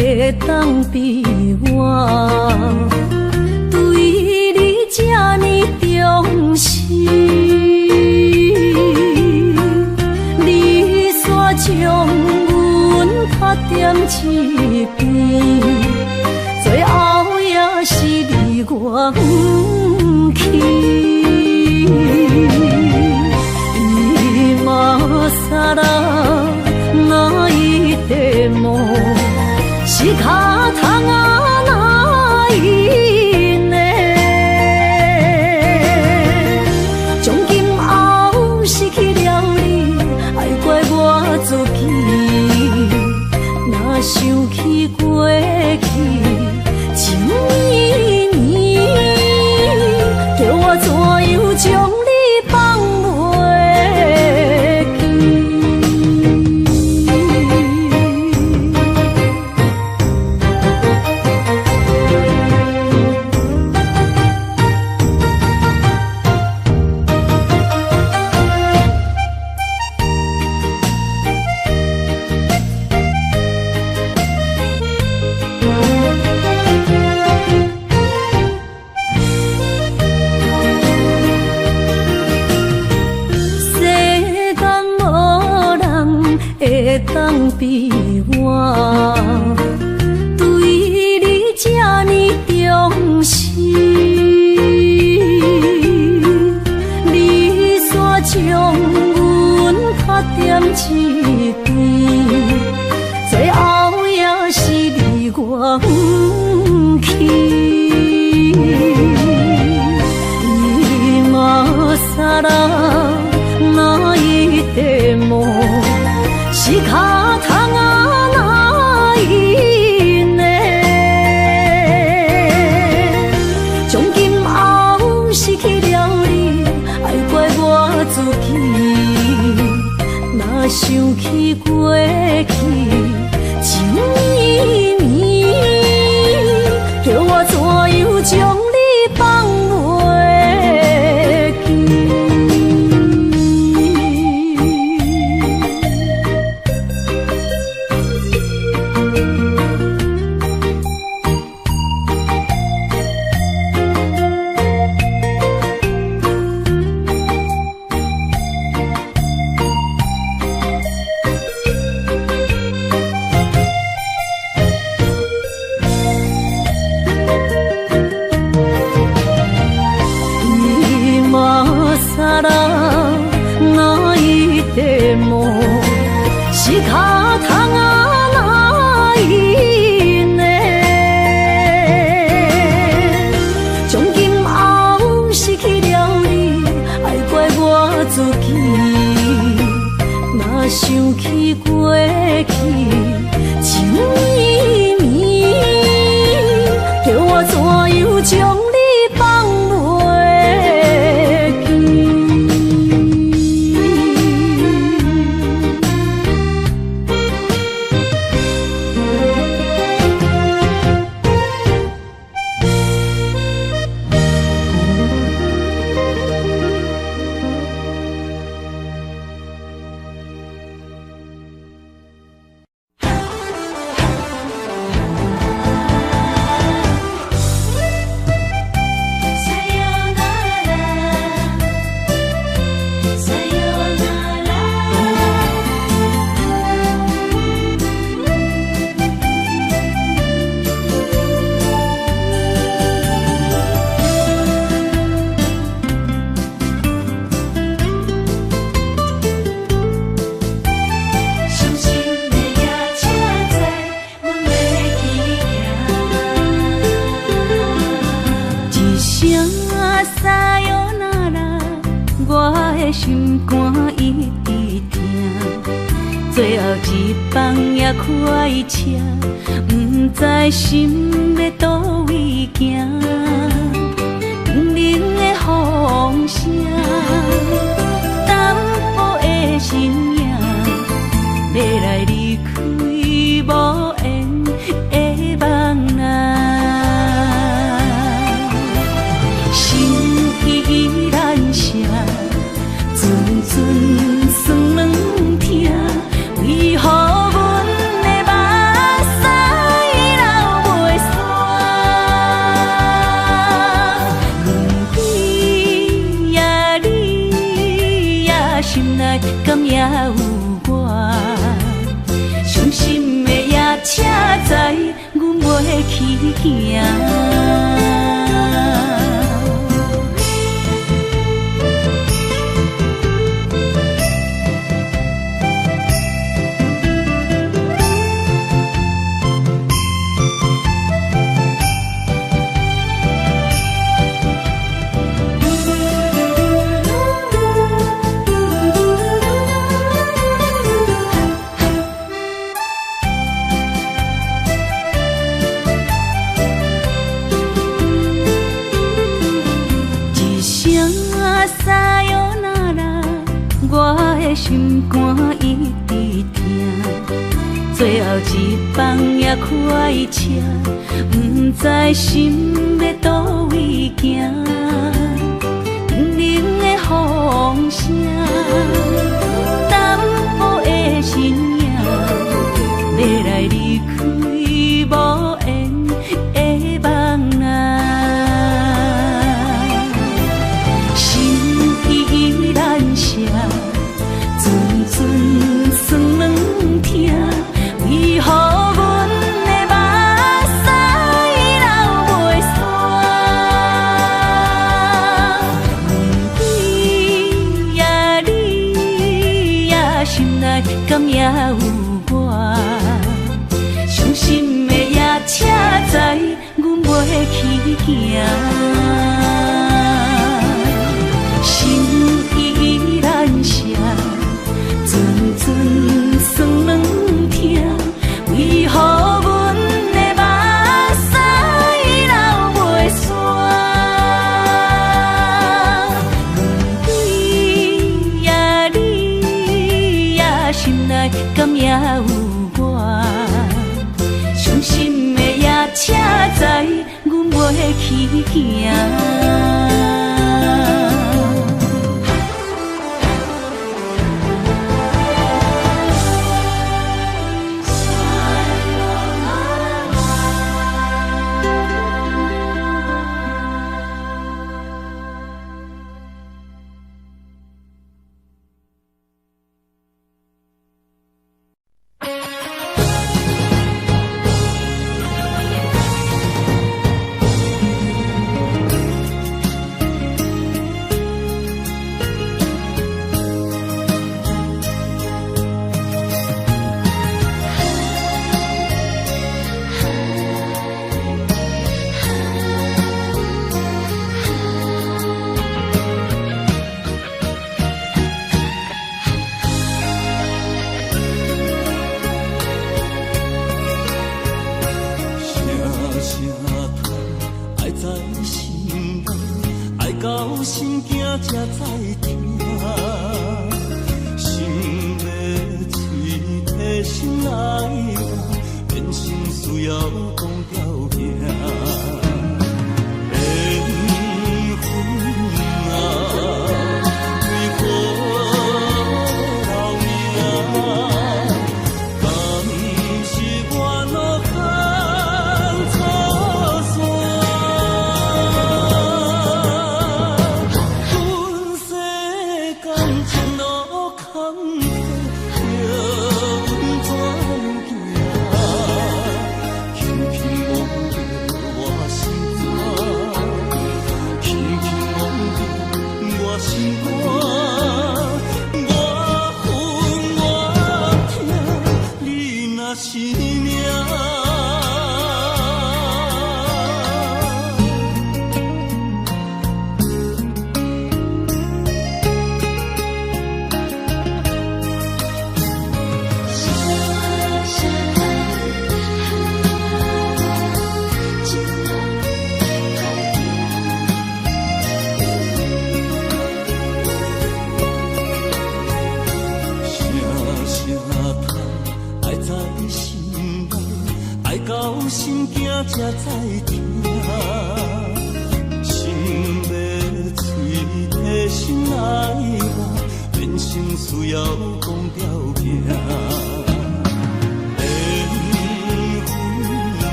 会当比我对你这呢重视，你煞将阮拍点一边，最后也是你我不去。今ら泣いても仕方がないね。从今后失去了你，爱怪我自己。若想起过去，情绵绵，叫我怎样将你放袂记？当比我对你这呢重视，你煞将阮拍点一边，最后也是你我不去。今ら泣いても仕方がないね。从今后失去了你，爱怪我自己。若想起过去，情绵绵，叫我怎样将你放袂记？仕方がないね。从今后失去了你，爱怪我自己。若想起过去，情绵绵，叫我怎样将你放袂记？心肝一直疼，最后一放也开车，不知心要倒位行。冷冷的风声，淡薄的身影，要来离开无缘的梦啊，心依然舍。阵阵酸软疼，为何阮的目行。心肝一直疼，最后一放也快车，不知心要倒位行。冷冷的风声，淡薄的身影，要来离开无缘的梦啊，心依然舍。阵酸软疼，为何阮的目屎流袂煞？问你呀，你呀，心内敢也有我？伤心的夜车载，阮袂去行。心依然舍。阵酸软疼，为何阮的目屎流袂煞？问你呀，你呀，心内敢也有我？伤心的夜车载，阮袂去行。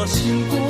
心肝，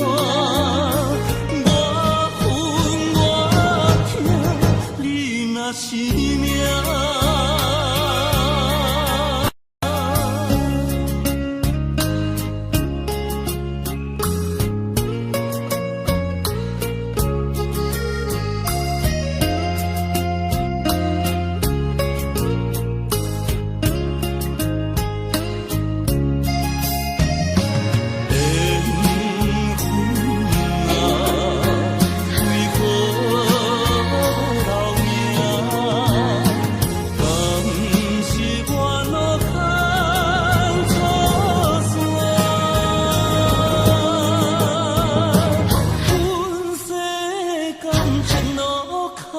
我恨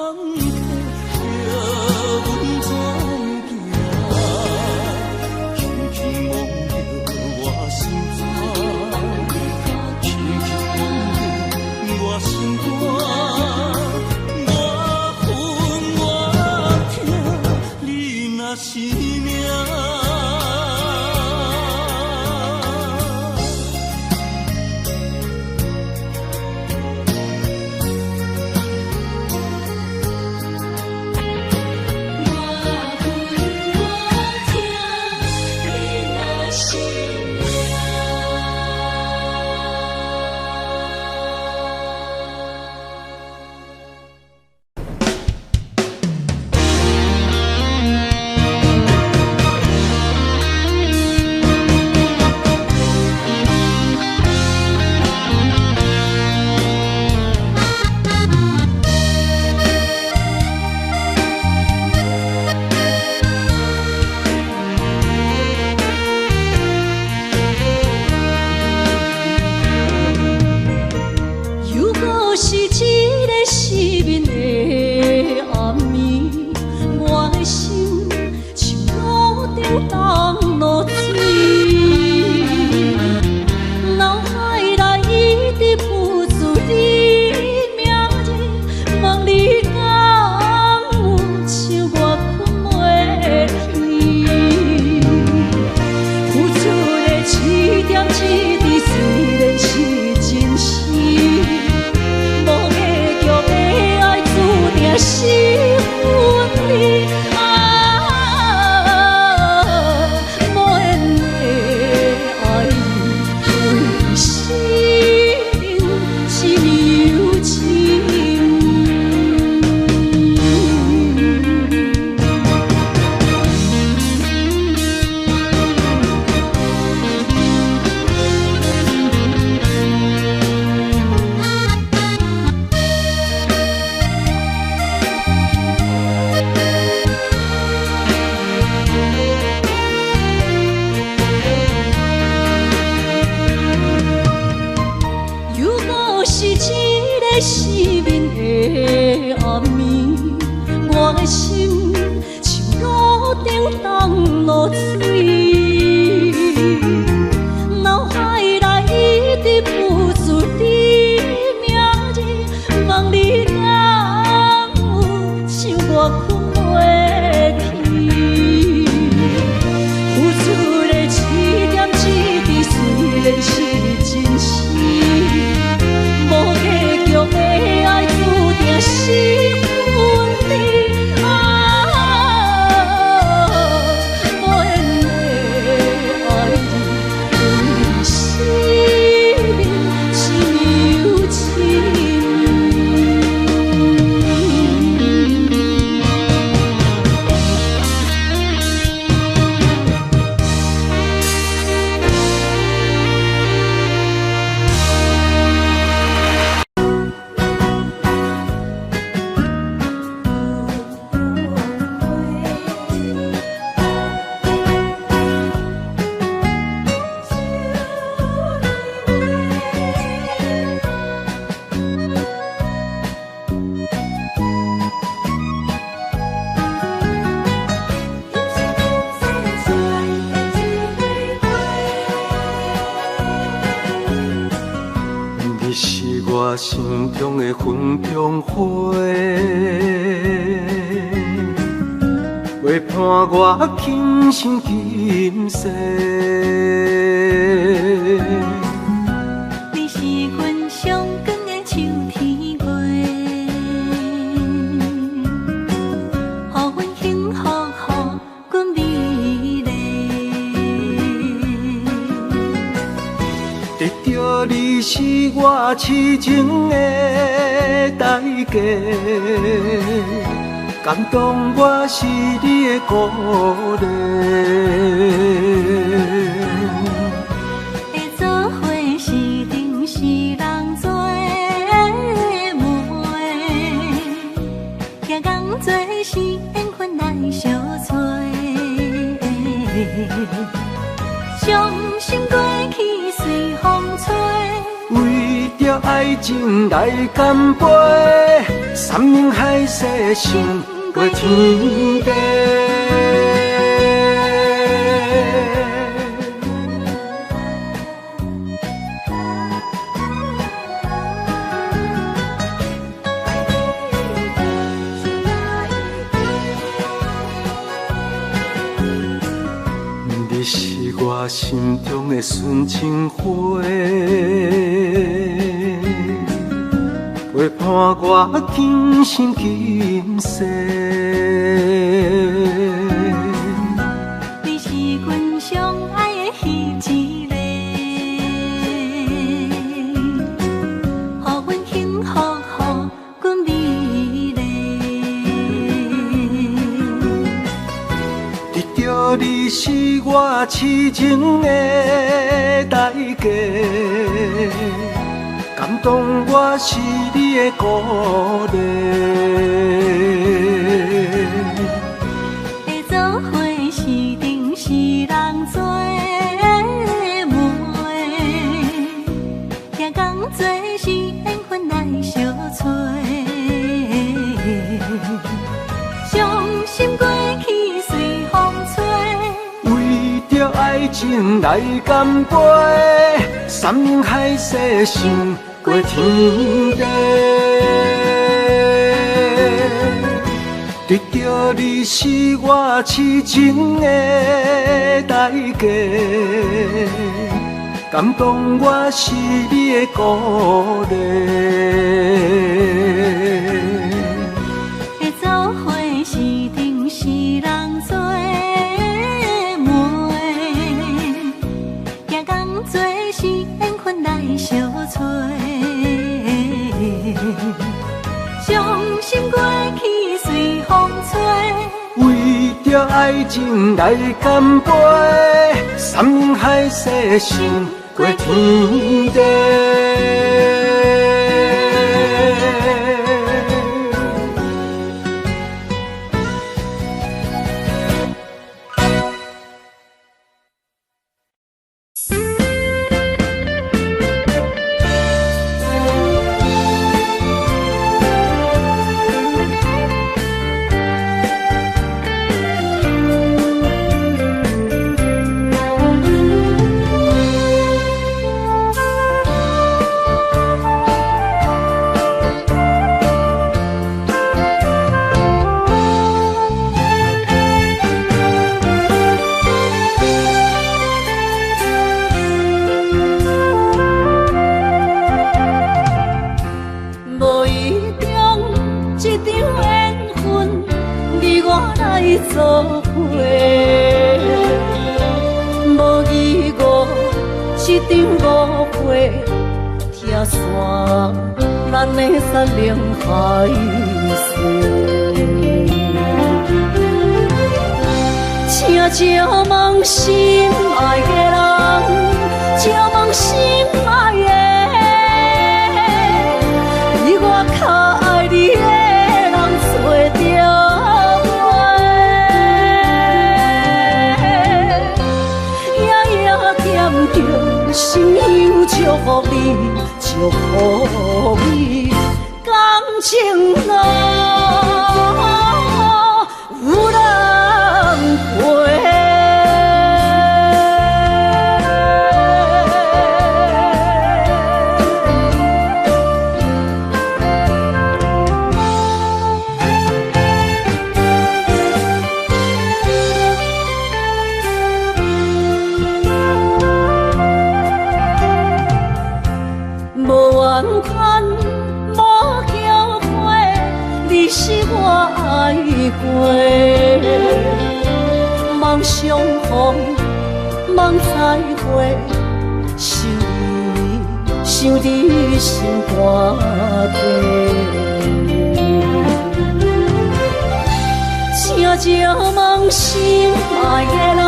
我痛，你若是命。我心中的云中花，陪伴我今生今世。你得到你是我痴情的代价，感动我是你的鼓励。会做伙是定是人做的媒，行工做是缘分来相找。伤心过去随风吹，为着爱情来干杯，山盟海誓想过天地。你是我心中的纯情花，陪伴我今生今世。你是阮上爱的彼一个，予阮幸福，予阮美丽。得到你是我痴情的代价，感动我是你的鼓励。会做伙是定是人做的媒，行工做是缘分来相找。伤心过去随风吹，为着爱情来干杯，山盟海誓想过天地。得到你是我痴情的代价，感动我是你的鼓励。会做伙是定是人做的媒，行工做是缘分来相找。伤心过去随风吹，为着爱情来干杯，山盟海誓想过天地。无意中一场缘分，你我来作伙。无意误一场误会，拆散咱的山盟海誓。请照望心爱的人，照望心爱的。比我较爱你的人找着我，夜夜惦着心忧祝福你，祝福你感情路有人陪。是我爱过，梦相逢，梦再会，想想你心肝底。请借问心爱的人，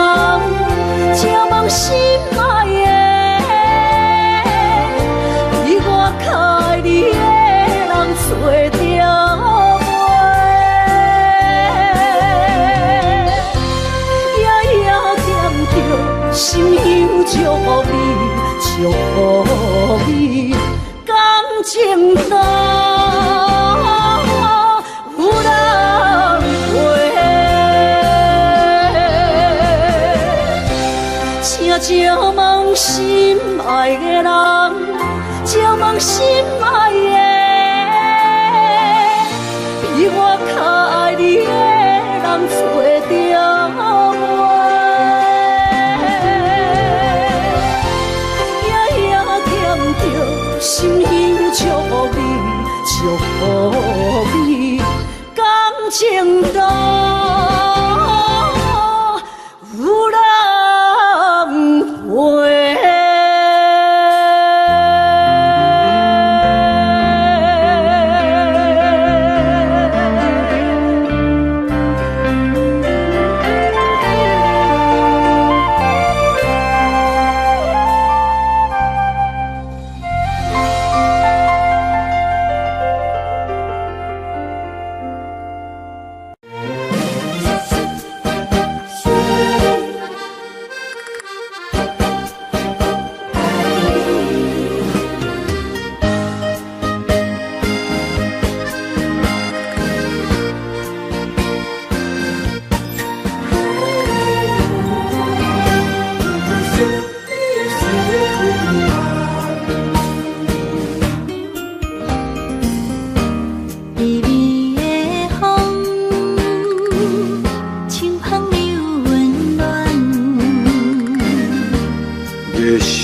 借问心爱的，比我较爱你的人找着未？夜夜惦着，心忧祝福你，祝福你，感情淡。借问心爱的人，借问心爱的，比我较爱你的人找着未？夜夜惦着，心忧祝福你，祝福你，感情淡。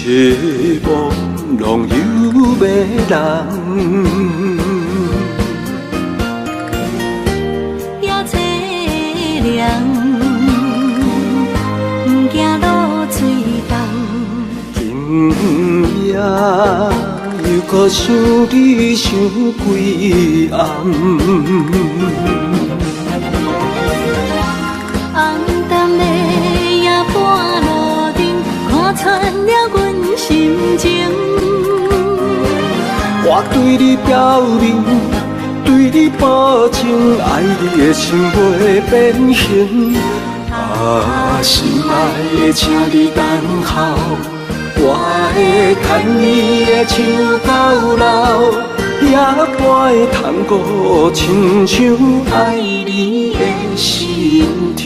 希望拢有要人，也凄凉，不惊落水重。今夜又搁想你想几暗。红淡的夜半路灯，看穿了阮心情。我对你表明，对你保证，爱你的心袂变形。啊，心爱的，请你等候，我会牵你的手到老，也陪探戈，亲像爱你的心跳。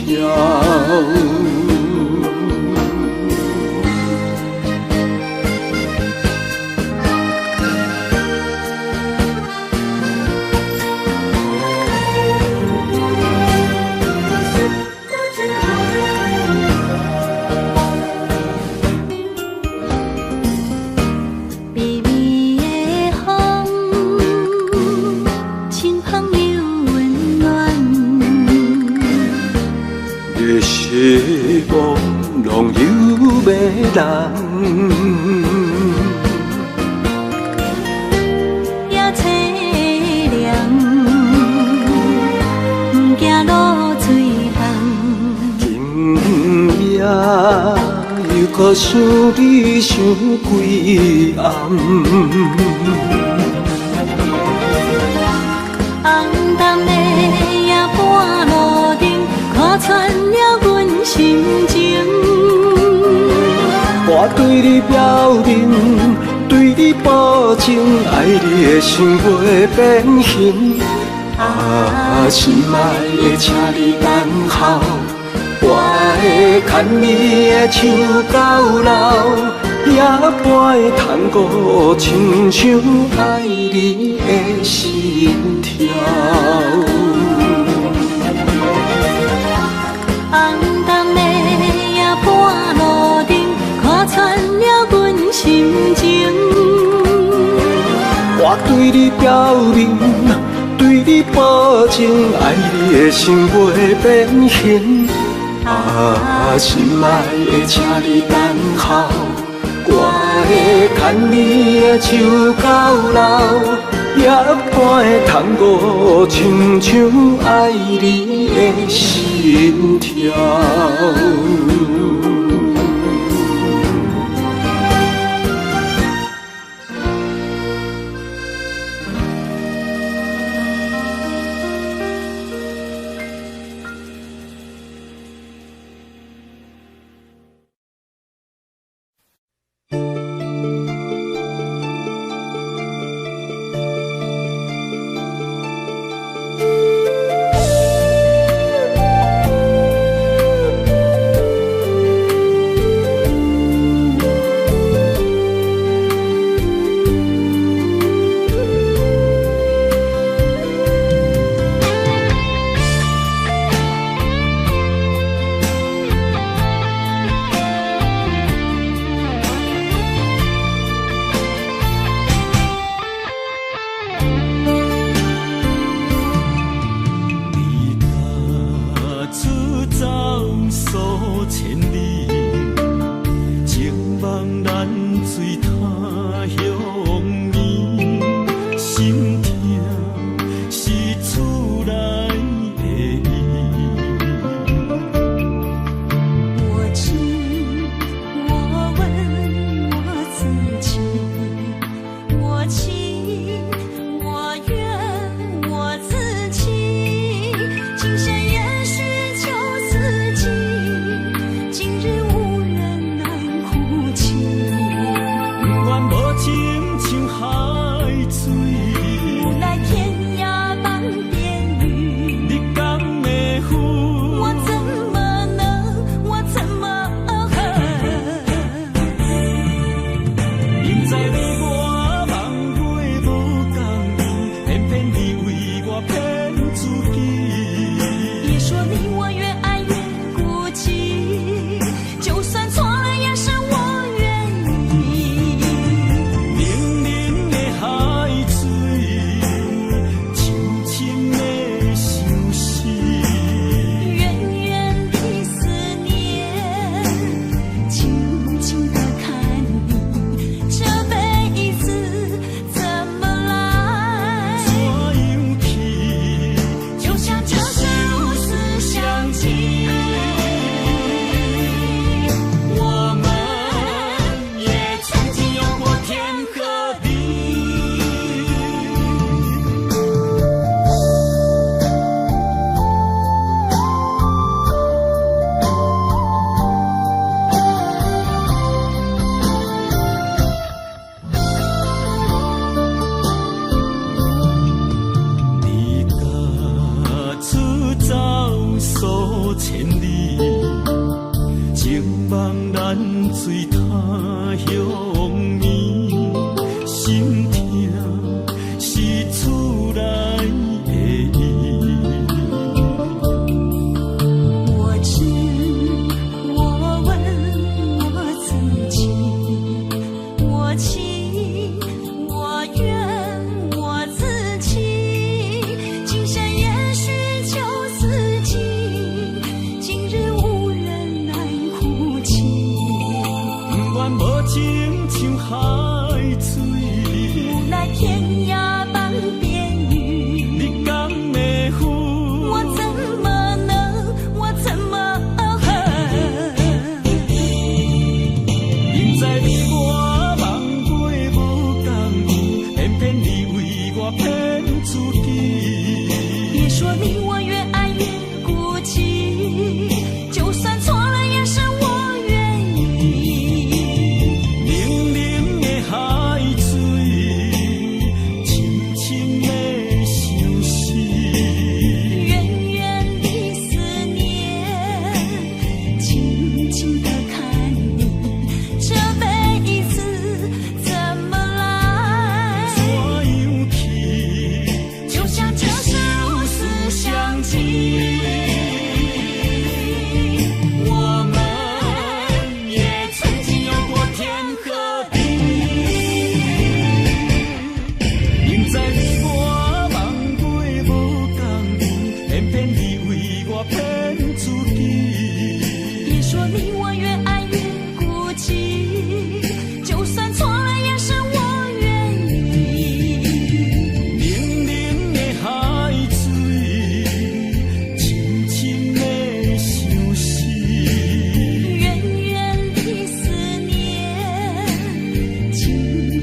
希望拢有要人，也凄凉，不惊落水重。今夜又搁想你想几暗。红淡的夜半路灯，看穿了阮心情。我对你表明，对你保证，爱你的心袂变形。啊，心爱的，请你等候，我会牵你的手到老，也陪探戈，亲像爱你的心跳。红淡的夜半路灯，看穿了阮心情。我对你表明，对你保证，爱你的心袂变形。啊，心爱的，请你等候，我会牵你的手到老，也伴会窗户唱唱爱你的心跳。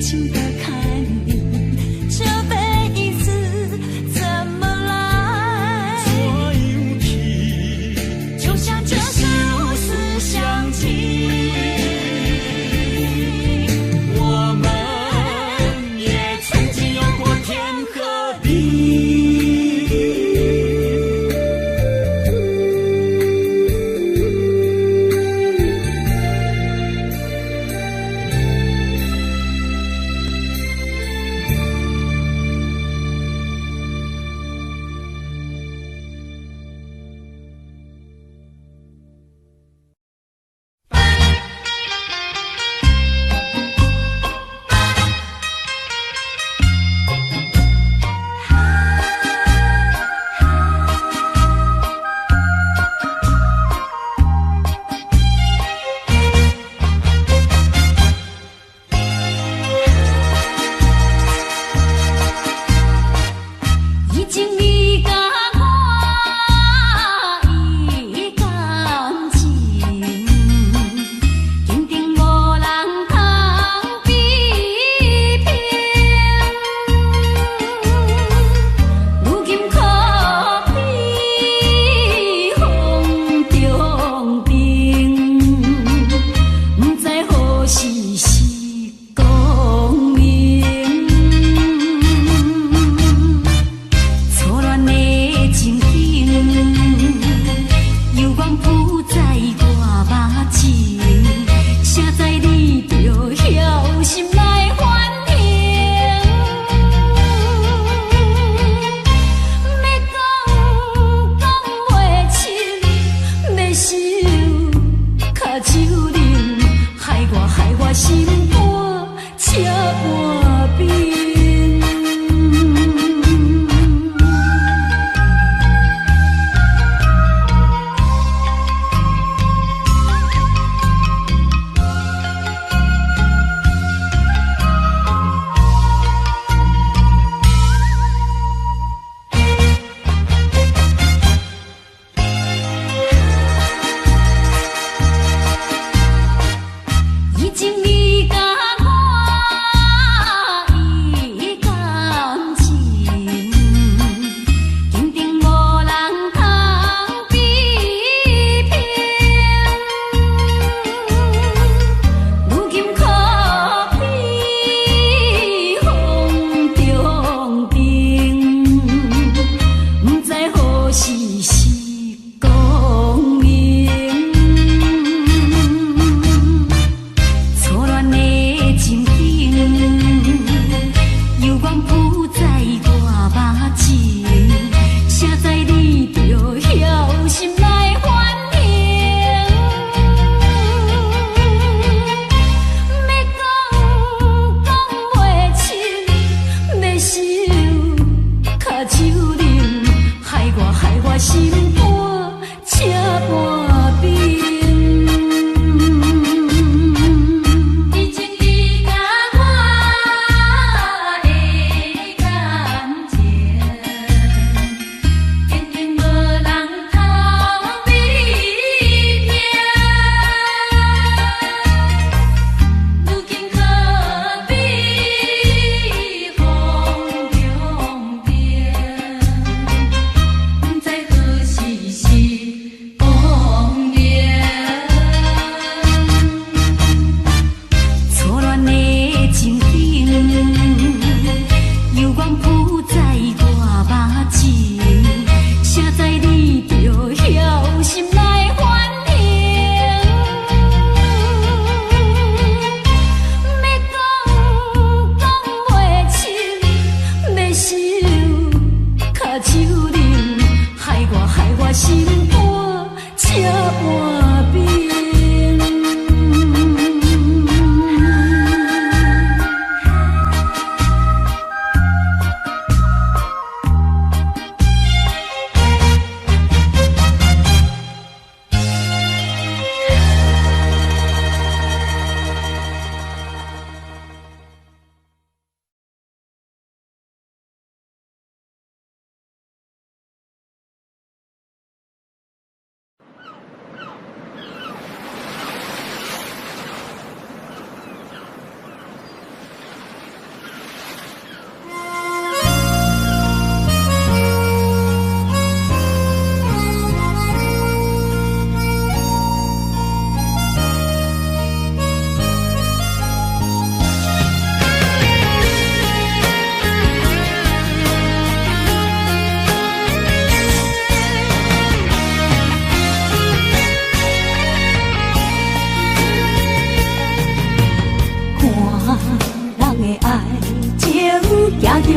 情的看你，这辈子怎么来？怎样去？就像这是如此相近，我们也曾经有过天和地。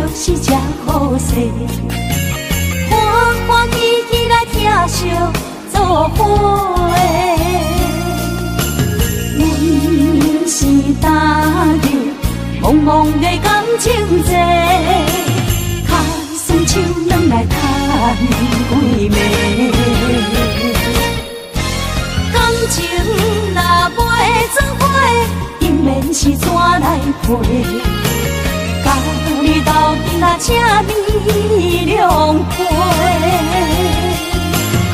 就是这好势，欢欢喜喜来疼惜做伙的。阮是踏入茫茫的感情债，卡算手软来叹几暝。感情若袂做伙，因免是怎来陪？甲你斗阵啊，请你谅解。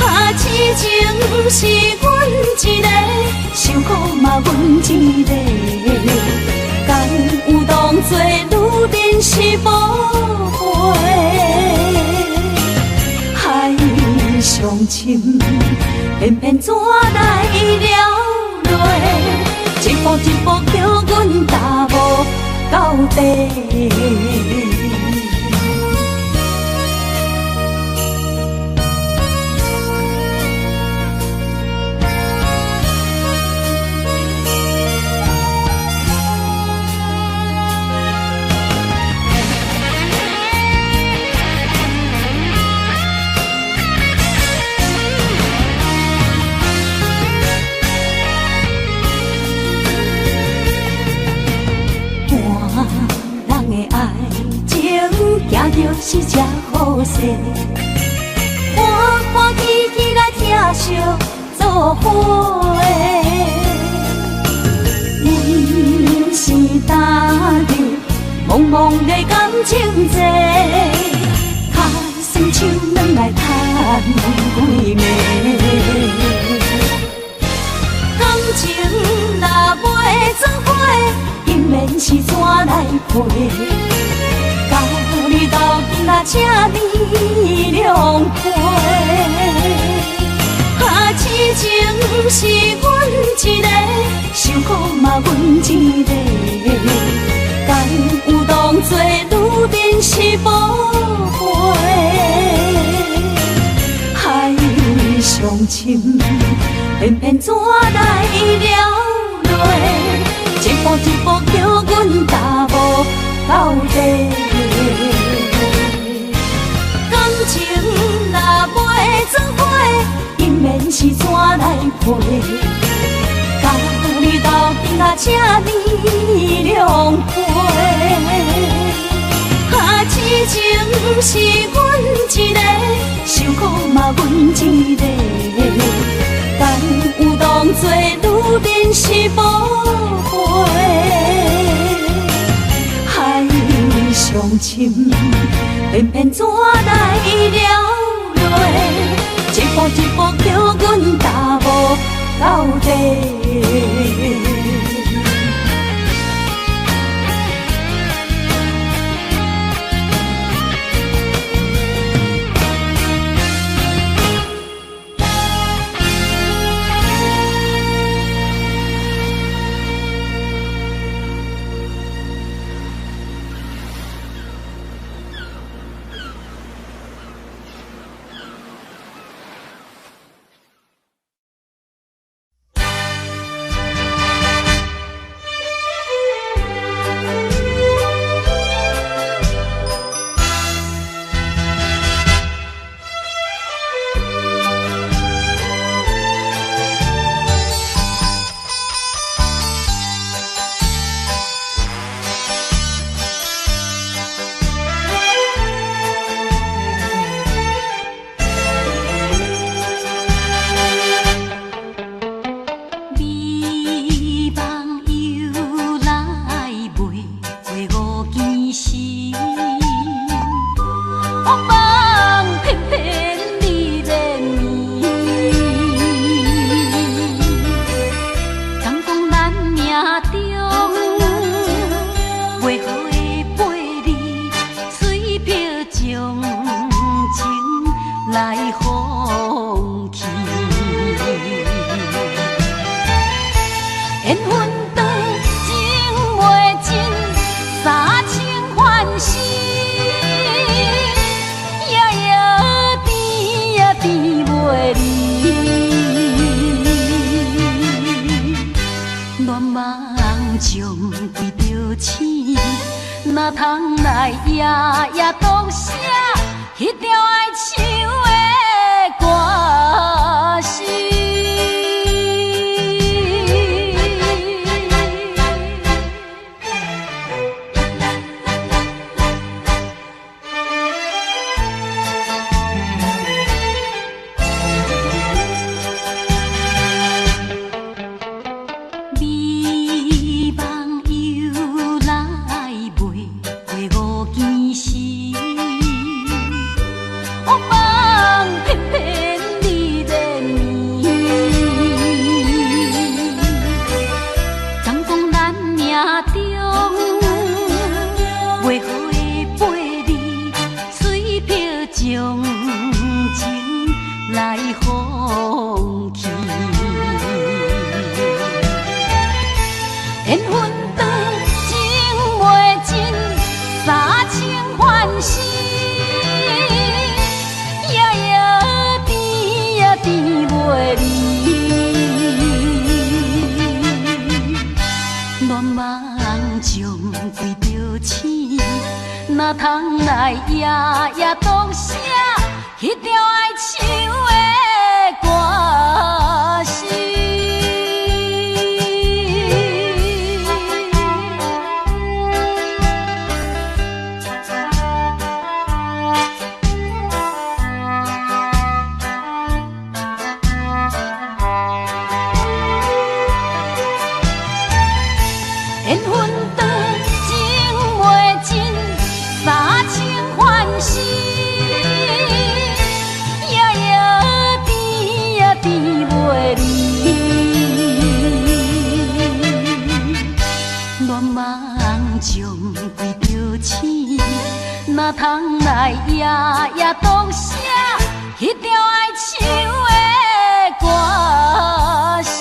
啊，痴情是阮一个，受苦嘛阮一个。敢有当作女人是无悔？海上深，偏偏怎来了落？一步一步叫阮踏无到底。就是这好势，欢欢喜喜来疼惜做伙的。阮是踏入茫茫的感情债，卡算手软来叹几暝。感情若袂做伙，因免是怎来陪？甲你斗阵啊，请你谅解。啊，痴情是阮一个，受苦嘛阮一个。敢有当作女人是无悔？海上深，偏偏怎来了落？一步一步叫阮踏无到底。感情若袂做伙，因免是怎来陪？甲你斗阵啊，请你谅解。啊，痴情是阮一个，受苦嘛阮一个。敢有当作女人是无悔？海上深，偏偏怎来了落？一步一步叫阮踏无到底。哪通来夜夜读写迄条爱唱的歌词？哪通来夜夜读写迄条爱唱的歌词？缘分长情袂尽，三情欢喜，夜夜甜呀甜袂离。乱梦将规条星，哪通来夜夜读写迄条爱唱的歌词？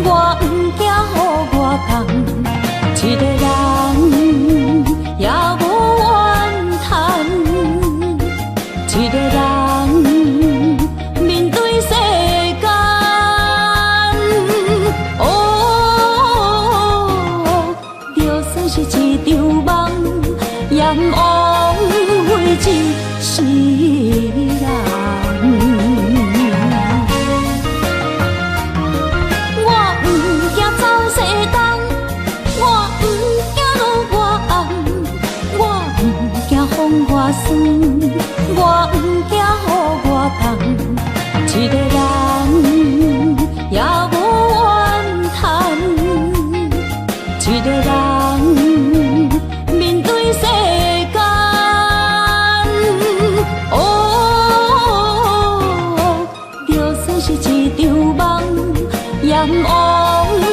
我不惊予我扛，一个人也无怨叹，一个人面对世间。哦，就算是一场梦，也毋枉费一世人。我不惊走西东，我不惊路外暗，我不惊风外酸，我不惊雨外重，一个人也无怨叹，一个人面对世间。哦，就算是一场梦，也毋枉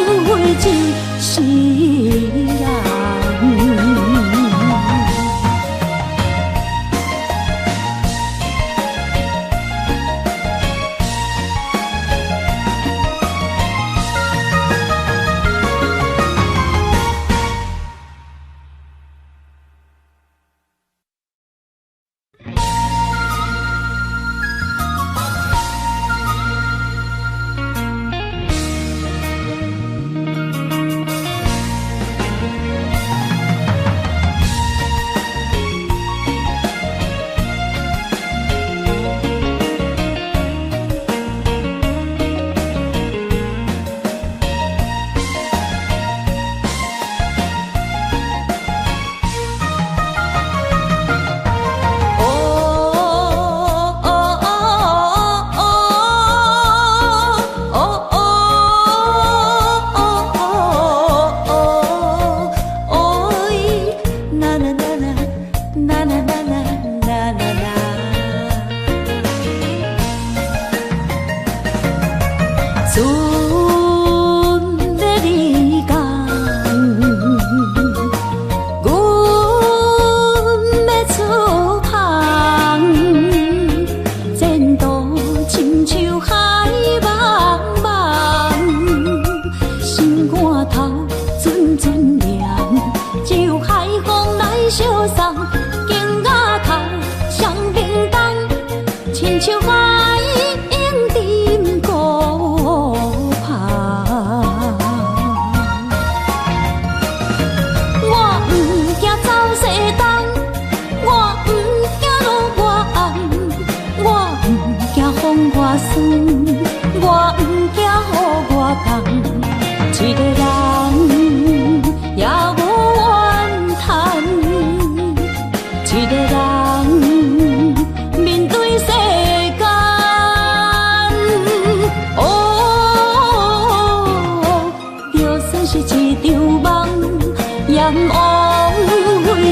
费一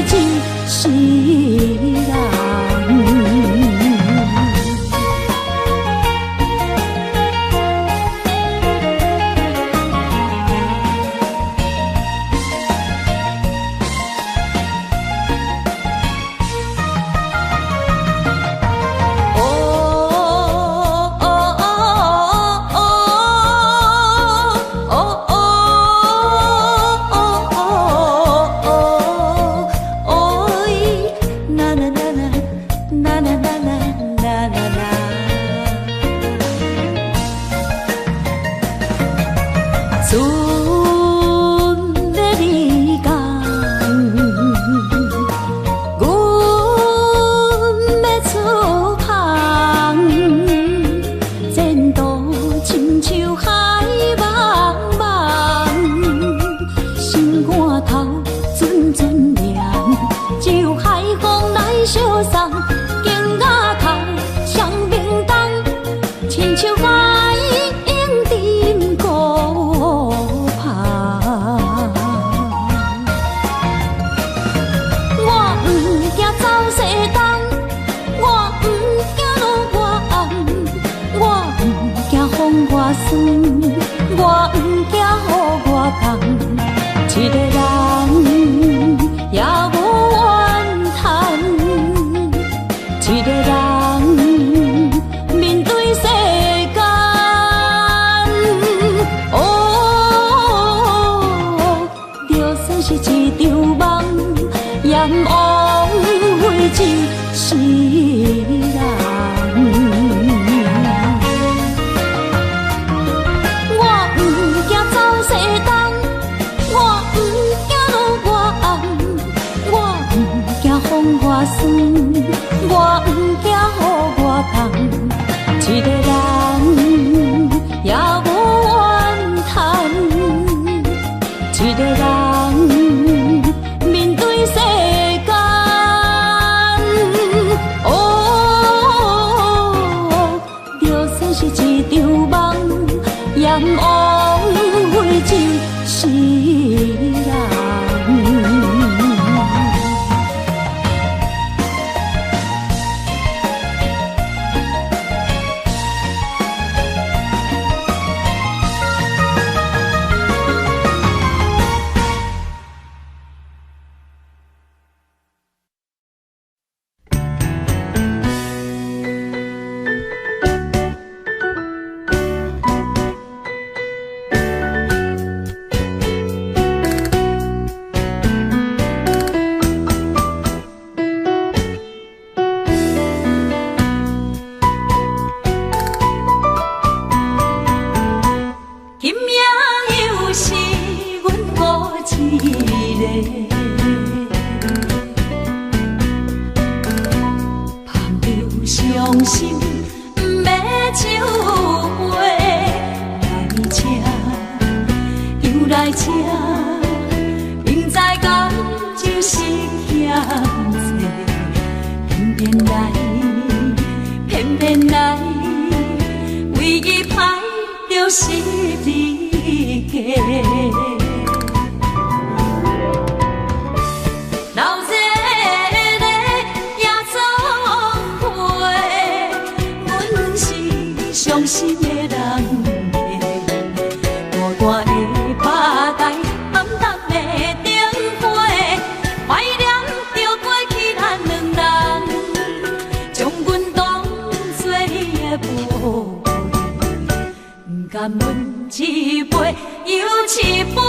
世人。一世人。我不惊走西东，我不惊路外暗，我不惊风外酸，我不惊雨外重。一个人也无怨叹，一个人面对世间。就算是一场梦，阎王会救世人。甘阮一杯又一杯。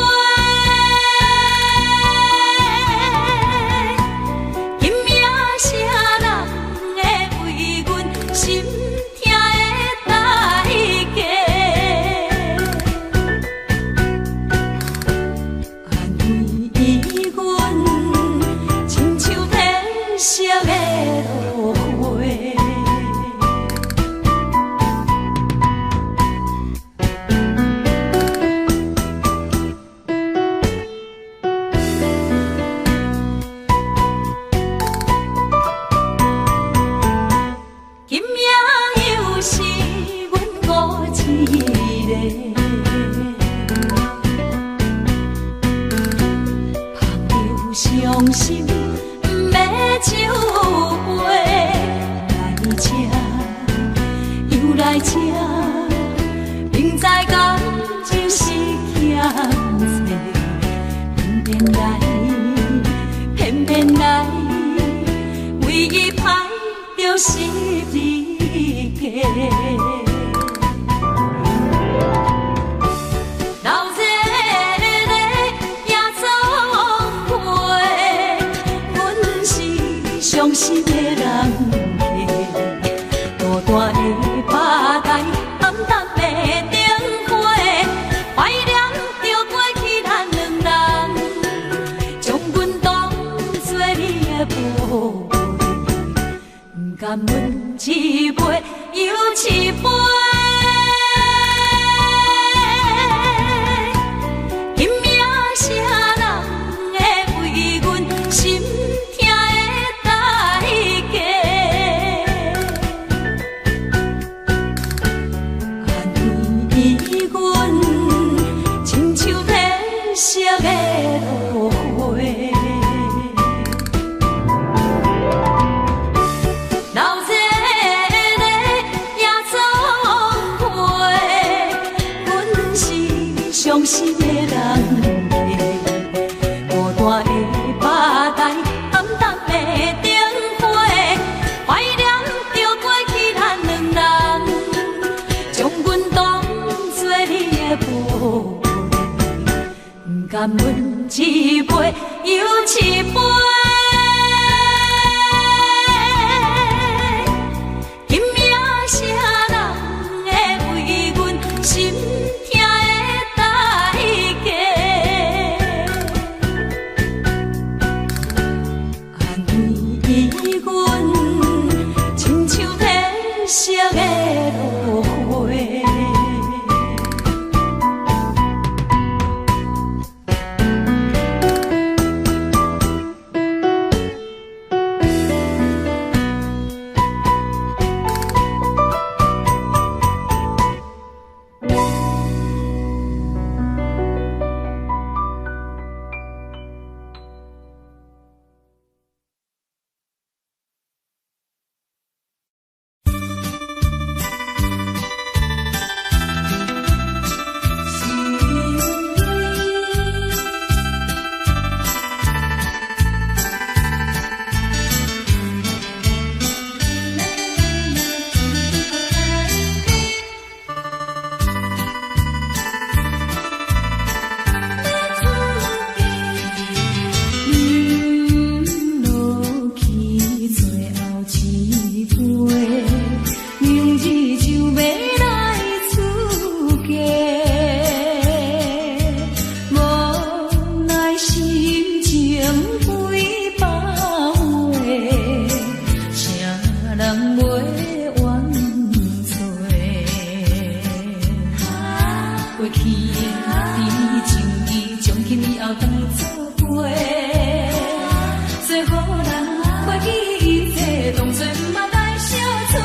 袂记一切，当作嘛来相找，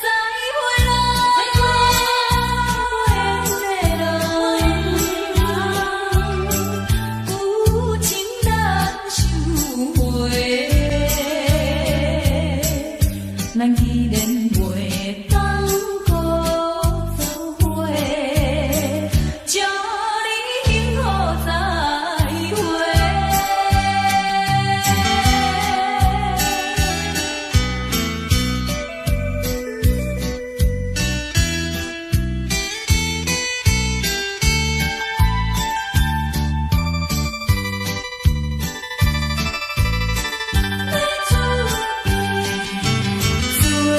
再会啦，有情难收回，咱既然袂当搁做伙，祝你幸福再会。做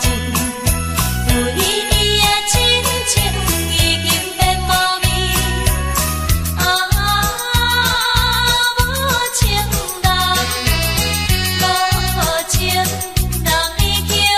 情，对伊的真情已经变无味。啊，无情人，无情人，你叫阮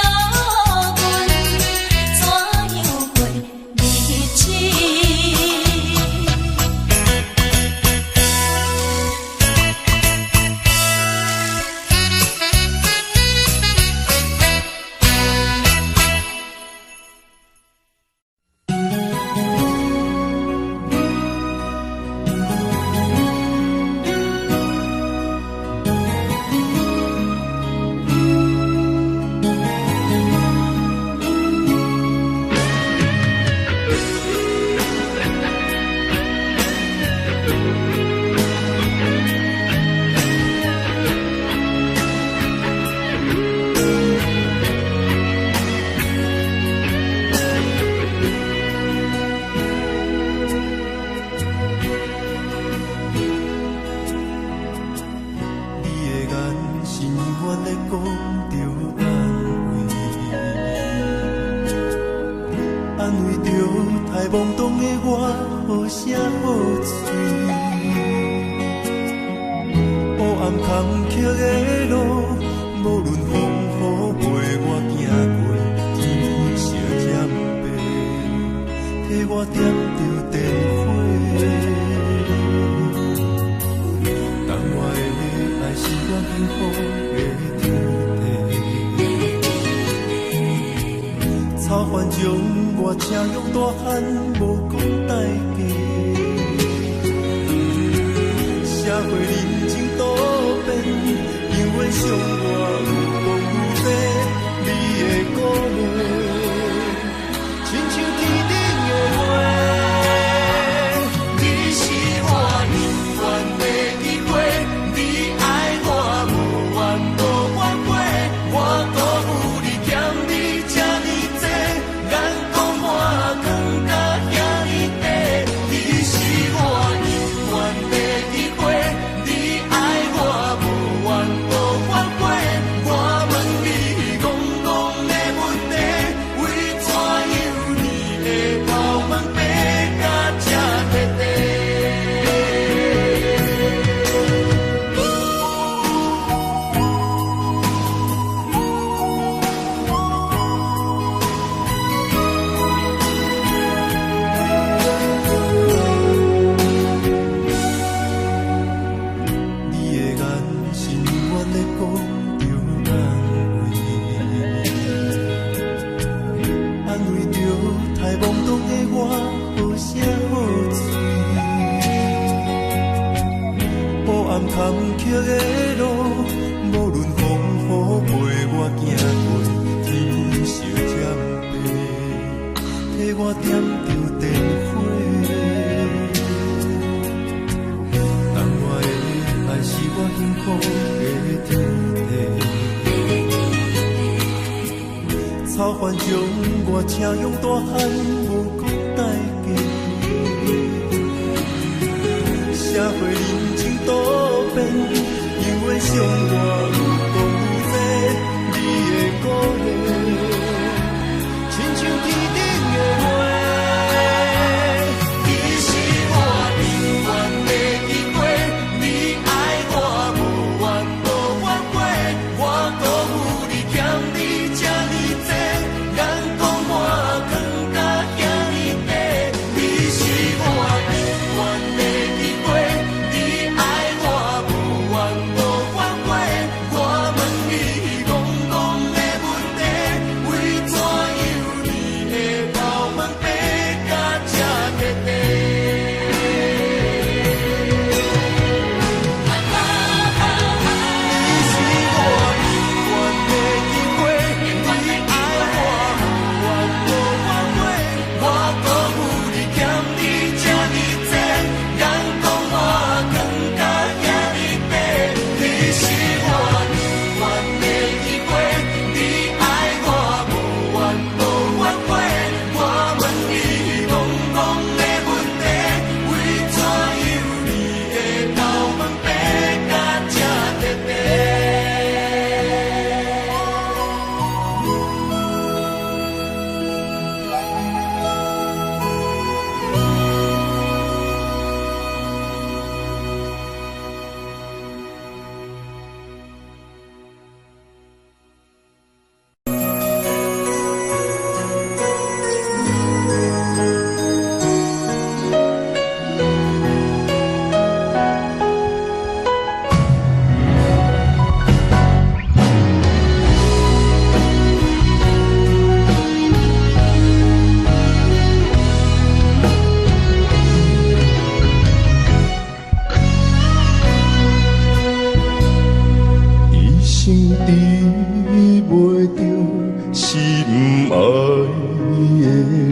怎样过日子？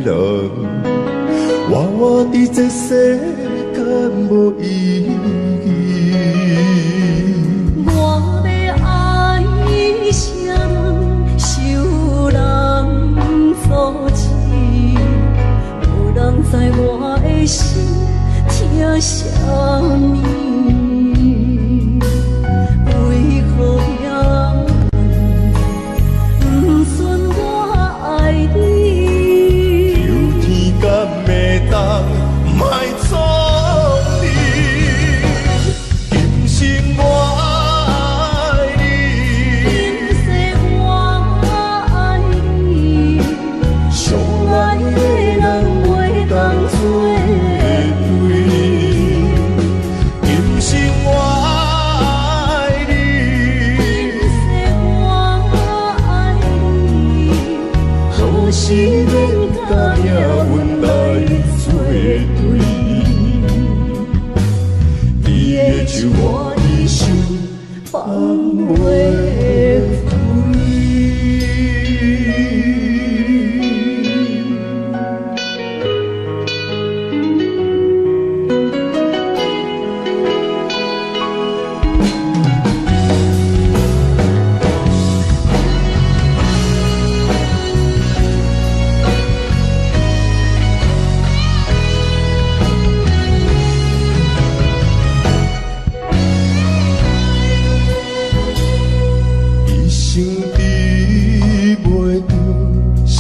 人，我伫这世间无意义。我要爱谁人，受人所欺，无人知我的心疼啥物，为何也不顺我爱你？有天敢会当卖错你，今生我爱你，今世我爱你，相爱的人袂当做对。今生我爱你，今世我爱你，何时免甲命运来作对？你的手我的手，放袂开。一生比袂着心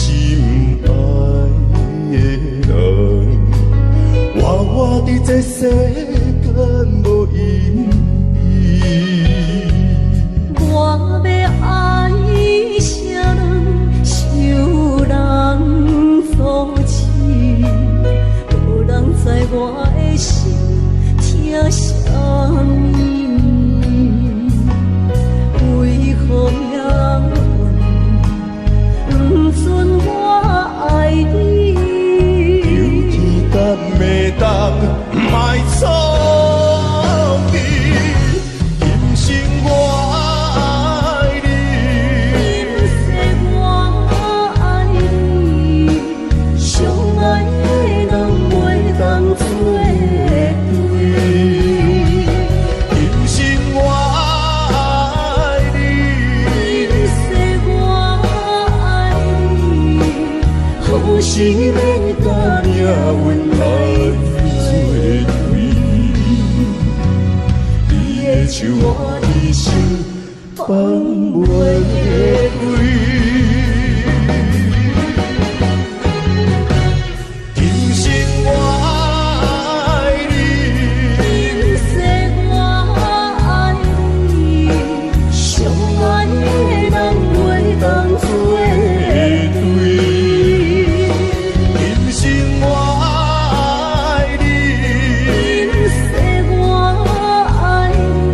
爱的人，我伫这世间无意义。我要爱谁人，受人所欺，无人知我的心疼啥物，为何命运不准我爱你？有天敢会当卖错你，今生我爱你，今世我爱你，相爱的人袂当做对。今生我爱你，今世我爱你，何时免甲命运来作对？你的手我的手，放袂开。今生我爱你，今世我爱你，相爱的人袂当做对。今生我爱你，今世我爱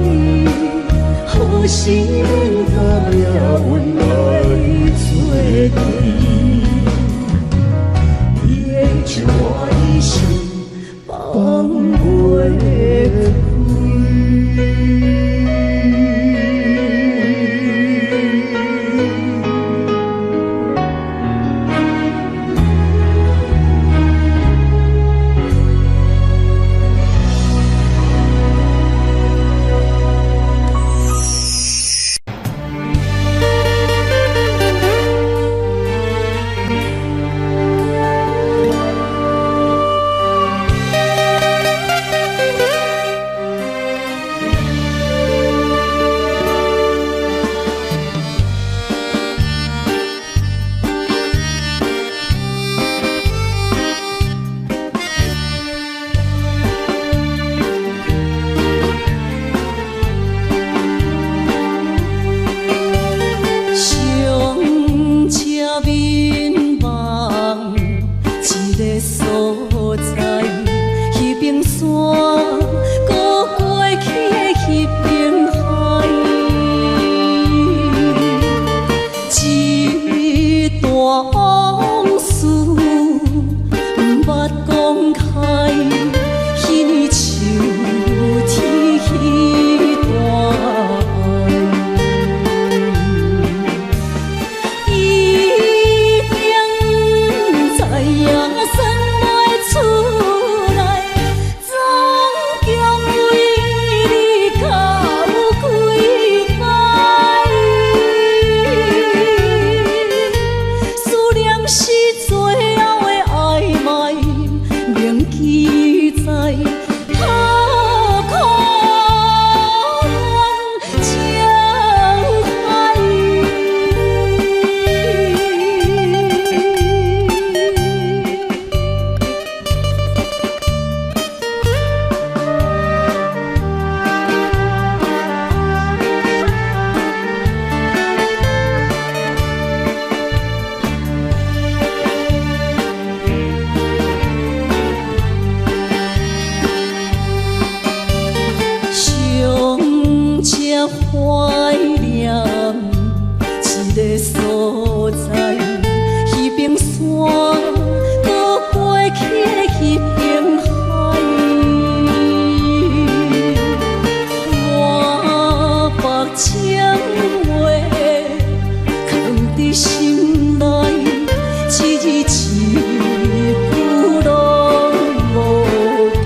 你，何时免甲命运来是最后的暧昧，铭记在他可能情海。怀念一个所在，迄边山，搁过去迄边海。我把情话藏伫心内，一字一句拢无改。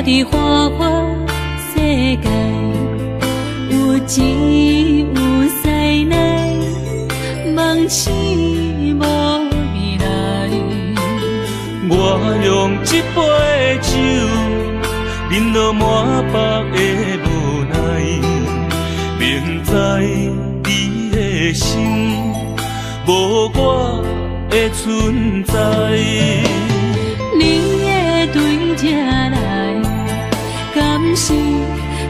伫花花世界，有钱有势来，梦醒无未来。我用一杯酒，饮落满腹的无奈，明知你的心无我的存在。你的对这来，敢是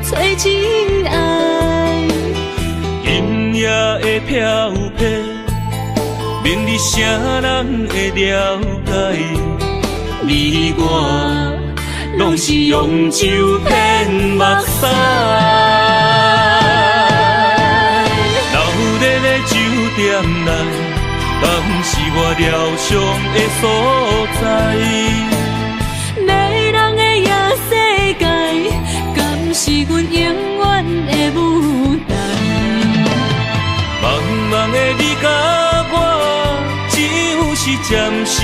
找真爱？音乐的飘撇，明日谁人会了解？你我拢是用酒骗目屎，闹热的酒店内，敢是我疗伤的所在？迷人的夜世界，敢是阮永远的舞台？茫茫的你甲我，只有是暂时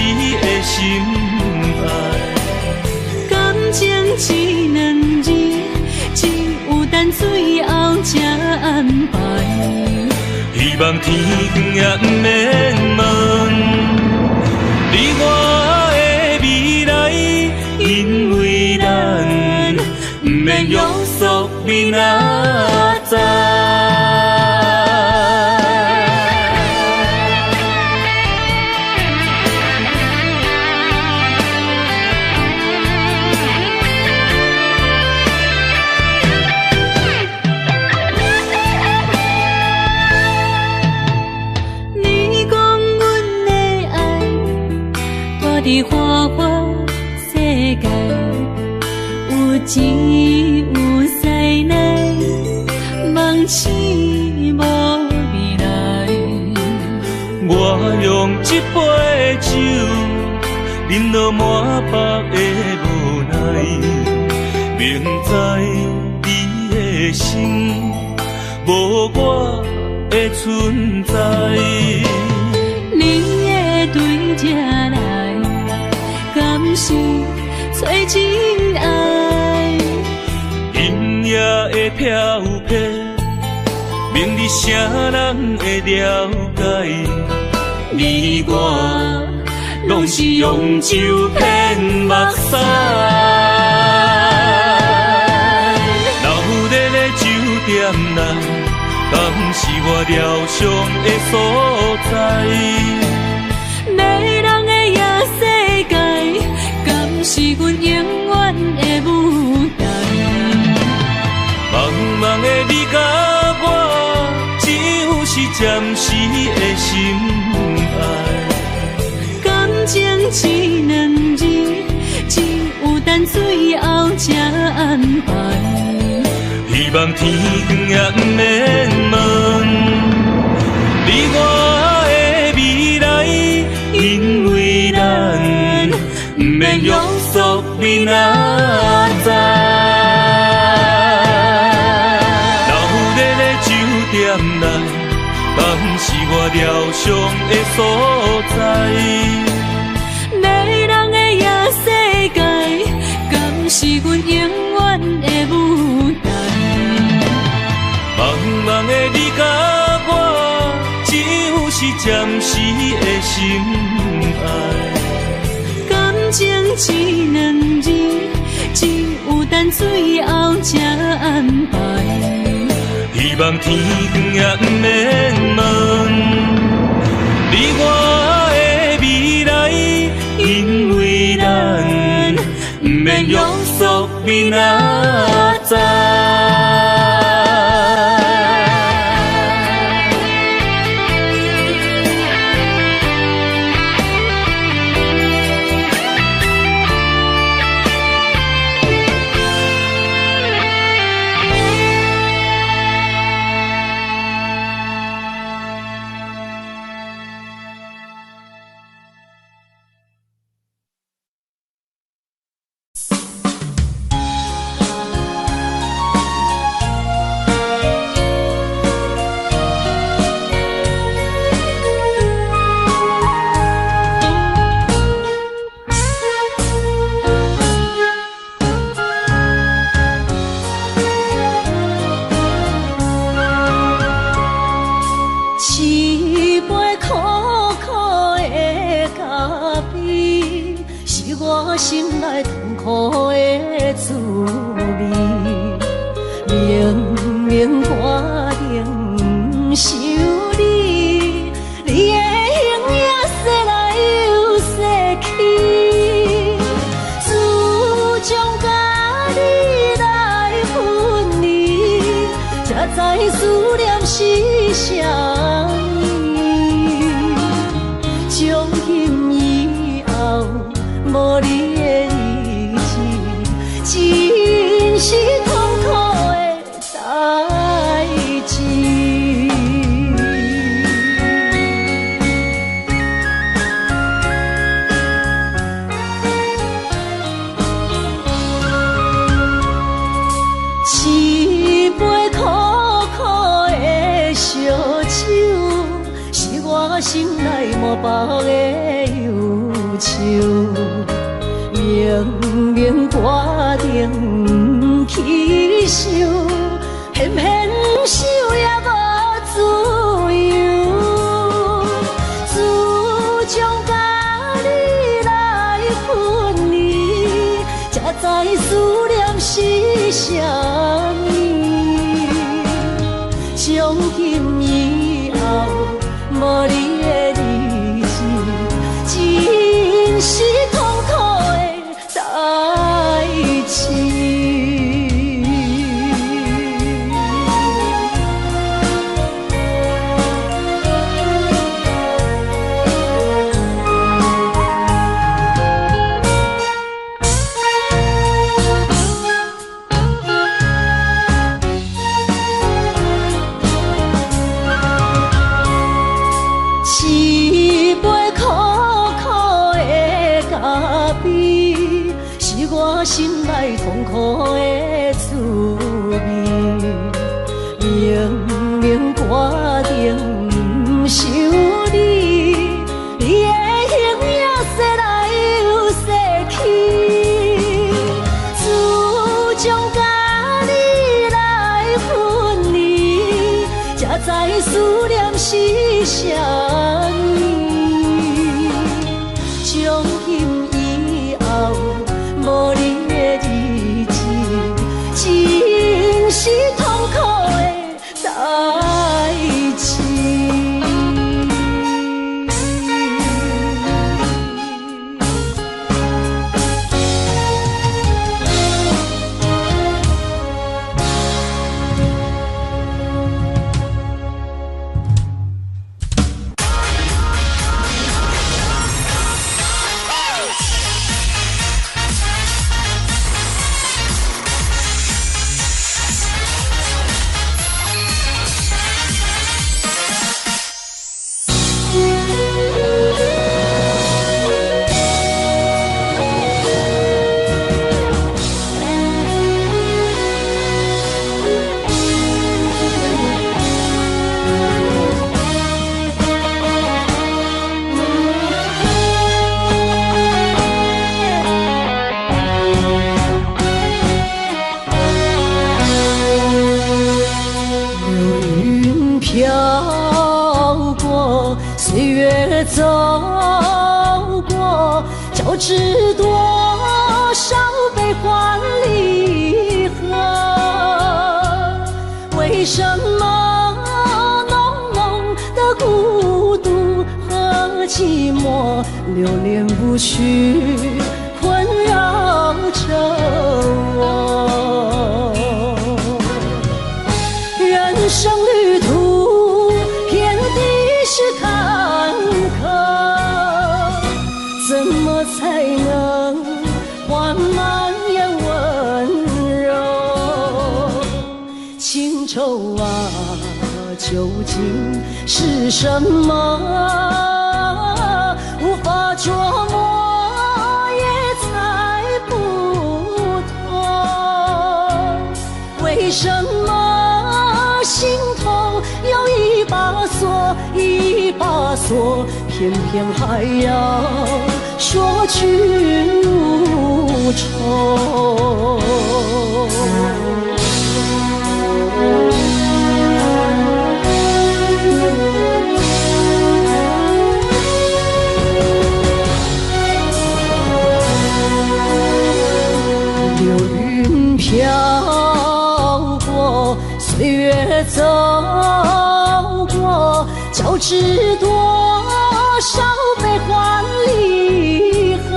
的心爱。感情一两字，只有等最后才安排。希望天光也不免问你我的未来，因为咱不免约束明仔载。伫花花世界，有钱有势来，梦醒无未来。我用一杯酒，饮落满腹的无奈，明知你的心无我的存在。你的对这来，敢是找真爱？音乐也会飘撇，明日啥人会了解？你我拢是用酒骗目屎，老日的酒店内，敢是我疗伤的所在？迷人的夜世界，敢是阮永远的舞台？茫茫的你甲我，只有是暂时的心爱。感情只两字，只有等最后才安排。希望天光也不免问，你我的未来，因为咱不免约束明仔载。老日的酒店内，敢是我疗伤的所在？迷人的夜世界，敢是阮永远的舞台？茫茫的你甲我，只有是暂时的心爱。感情只两字，只有等最后才安排。希望天光也不免问，你我的未来，因为咱不免约束明仔载。我心内痛苦的滋味，明明我定想你，你的形影说来又说去，自从甲你来分离，才知思念是啥物，从今以后。无你的日子，真是痛苦的代志。一杯苦苦的烧酒，是我心内满腹的忧愁。明明决定去受，偏偏受也无自由。自从甲你来分离，才知思念是啥物。从今以后，无你的日子，真是痛苦。一杯苦苦的咖啡，是我心内痛苦的滋味。明明决定不想你，你的形影说来又说去，自从甲你知思念是啥意，从今以后无你的日子，真是痛苦的代志。飘过，岁月走过，交织多少悲欢离合？为什么浓浓的孤独和寂寞流连不去，困扰着我？人生旅途遍地是坎坷，怎么才能换满眼温柔？情愁啊，究竟是什么？无法捉摸，也猜不透。为什么心头有一把锁，一把锁，偏偏还要说去无愁？流云飘过，岁月走过，交织多少悲欢离合？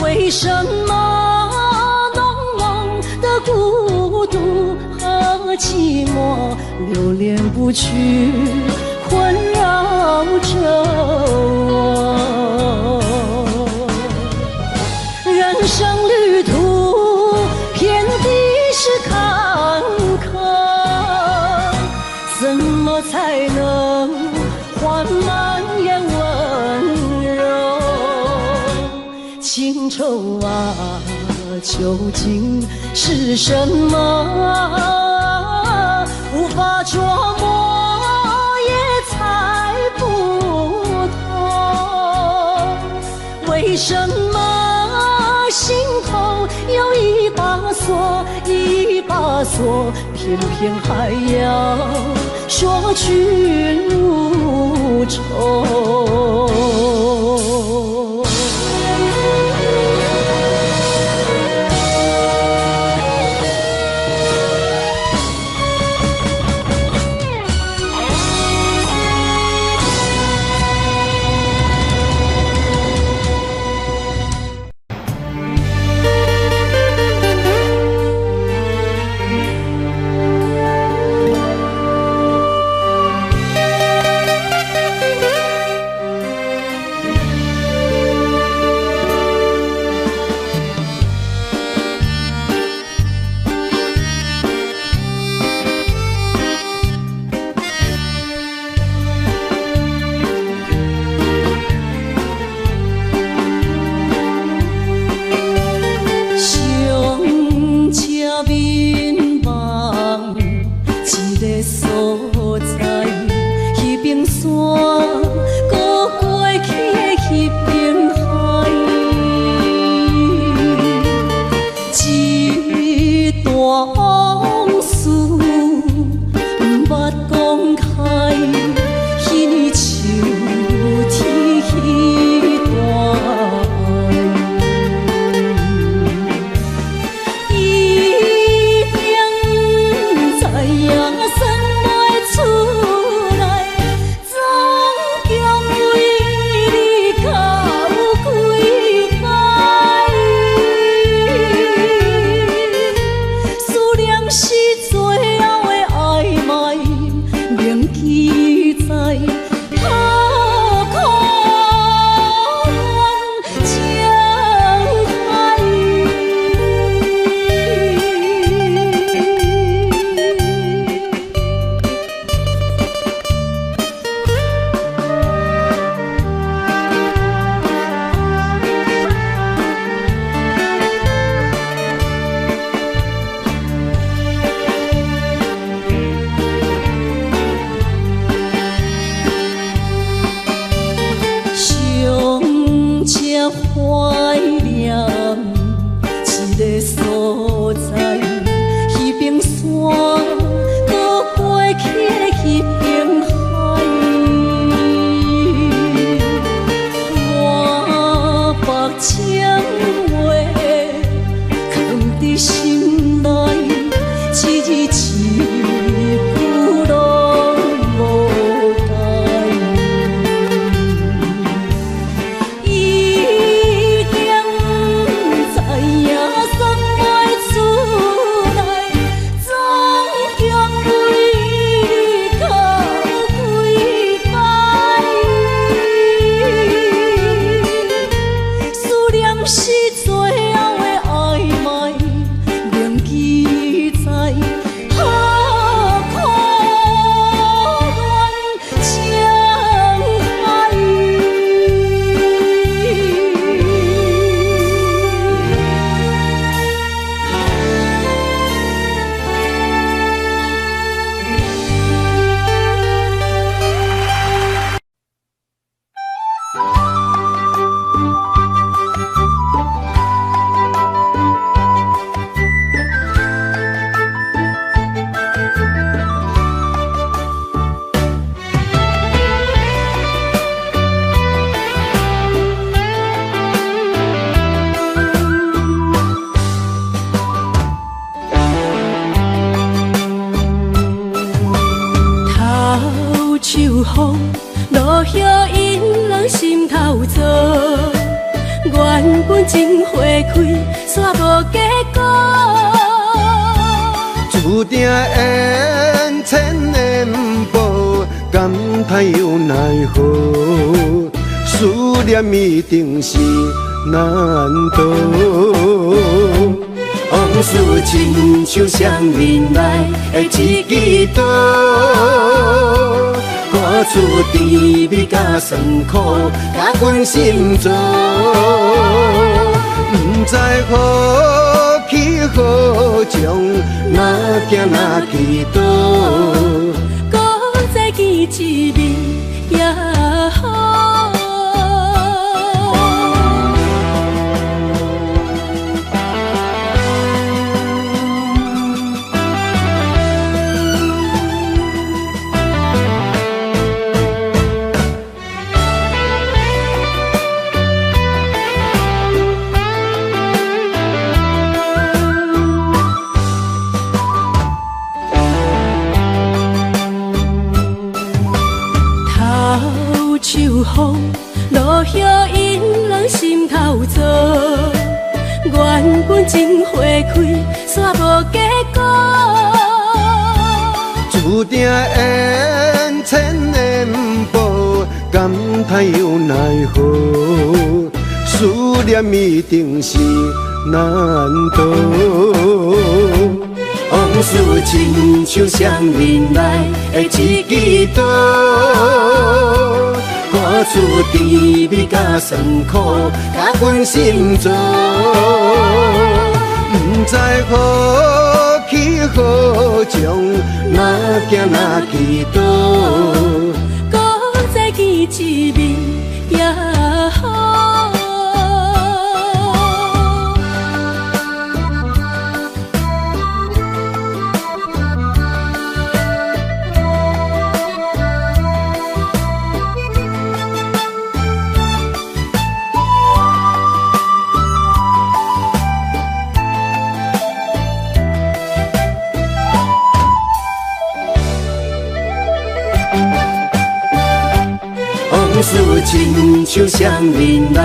为什么浓浓的孤独和寂寞流连不去，困扰着我？人生旅途遍地是坎坷，怎么才能换满眼温柔？情愁啊，究竟是什么？无法捉摸，也猜不透。为什么心头有一把锁，一把锁，偏偏还要说去无愁？风，落叶引人心头躁。原本情花开，煞无结果。注定缘千年报，感叹又奈何？思念一定是难渡。往事亲像双面来的一支刀，看出甜蜜甲酸苦，甲阮心中。不知何去何从，哪行哪去倒，搁再见一面也好。秋风，落叶引人心头躁。原本情花开，煞无结果。注定缘千年报，感叹又奈何？思念一定是难渡。往事亲像双面来的一支刀，看出甜蜜甲酸苦，甲阮心中。不知何去何从，哪行哪去倒，搁再见一面也好。往事亲像双面来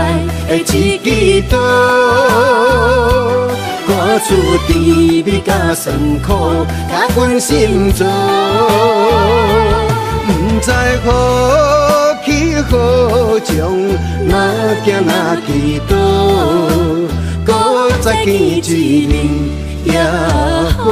的一支刀，看出甜蜜甲酸苦，甲阮心中。不知何去何从，哪行哪去倒，搁再见一面也好。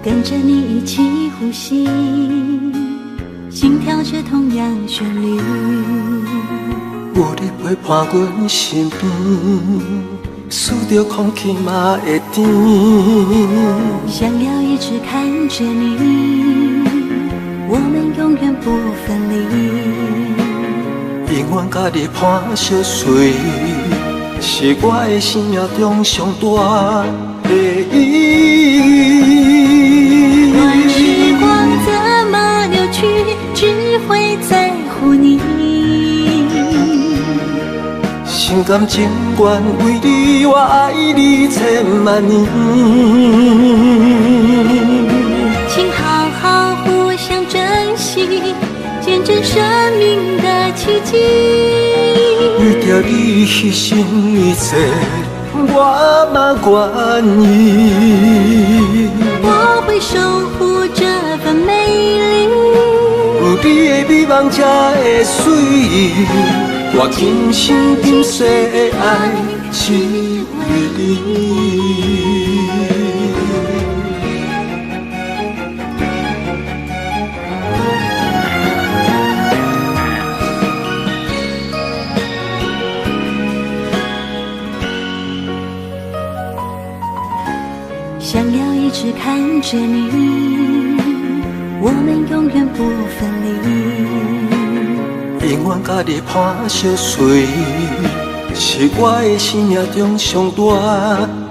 跟着你一起呼吸，心跳着同样旋律。有你陪伴阮身边，数着空气嘛会甜。想要一直看着你，我们永远不分离。永远甲你伴相随，是我的生命中上大的意义。时光怎么流去，只会在乎你。心甘情愿为你，我爱你千万年。请好好互相珍惜，见证生命的奇迹。为着你牺牲一切，我嘛愿意。我会守护这份美丽，有你的美梦才会水，我今生今世的爱只为你。想要一直看着你，我们永远不分离。永远甲你伴相随，是我的生命中上大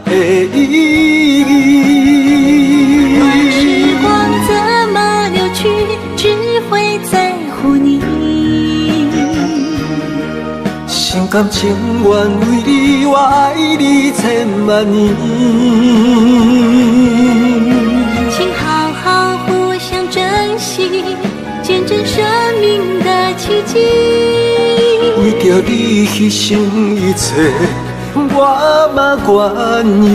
的意义。不管时光怎么流去，只会在乎你。心甘情愿为你，我爱你千万年。请好好互相珍惜，见证生命的奇迹。为着你牺牲一切，我嘛愿意。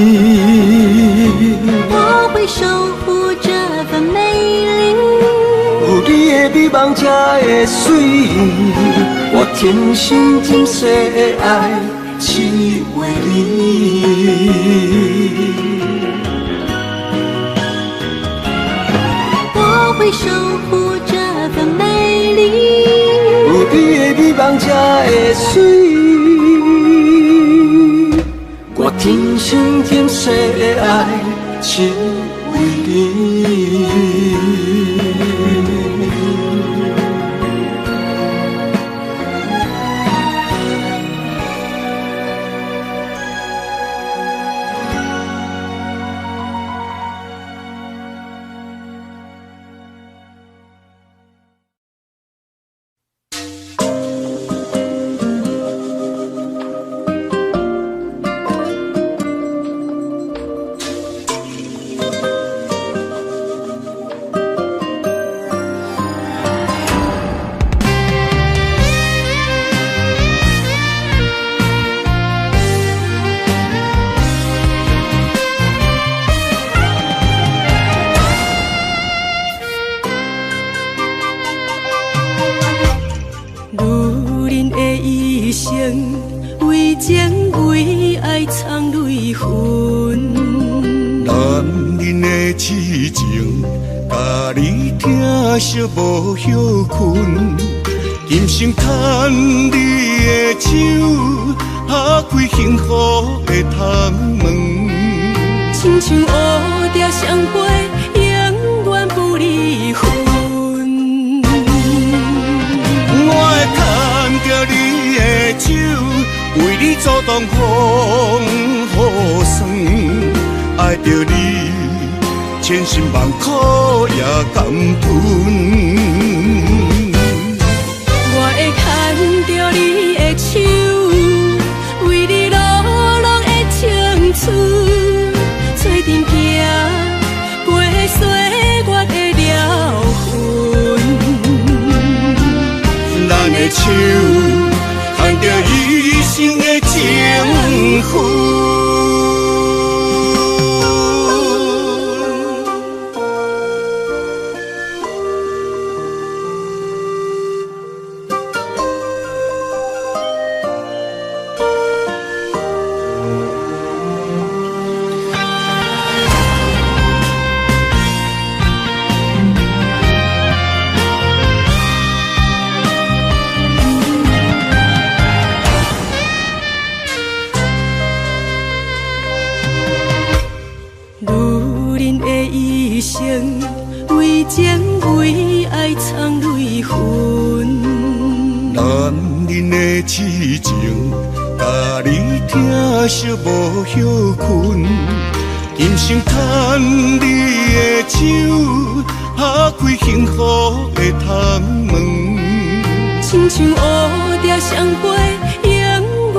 我会守护这份美丽，有你的美梦才会水，我天心今世的爱只为你。我会守护这份美丽，有你的美梦才会水，我天心今世的爱只为你。为情为爱藏泪痕，男人的痴情，甲你疼惜无歇困，今生牵你的手，打开幸福的窗门，亲像乌蝶相陪，永远不离分。我会牵着你的手，为你阻挡风雨霜，爱着你，千辛万苦也甘吞。我会牵着你的手，为你落落的青春，做阵行，陪岁月的疗痕。咱的手，牵着一生的情分。为情为爱藏泪痕，男人的痴情，甲你疼惜无歇困，今生牵你的手，打开幸福的窗门，亲像乌蝶相陪，永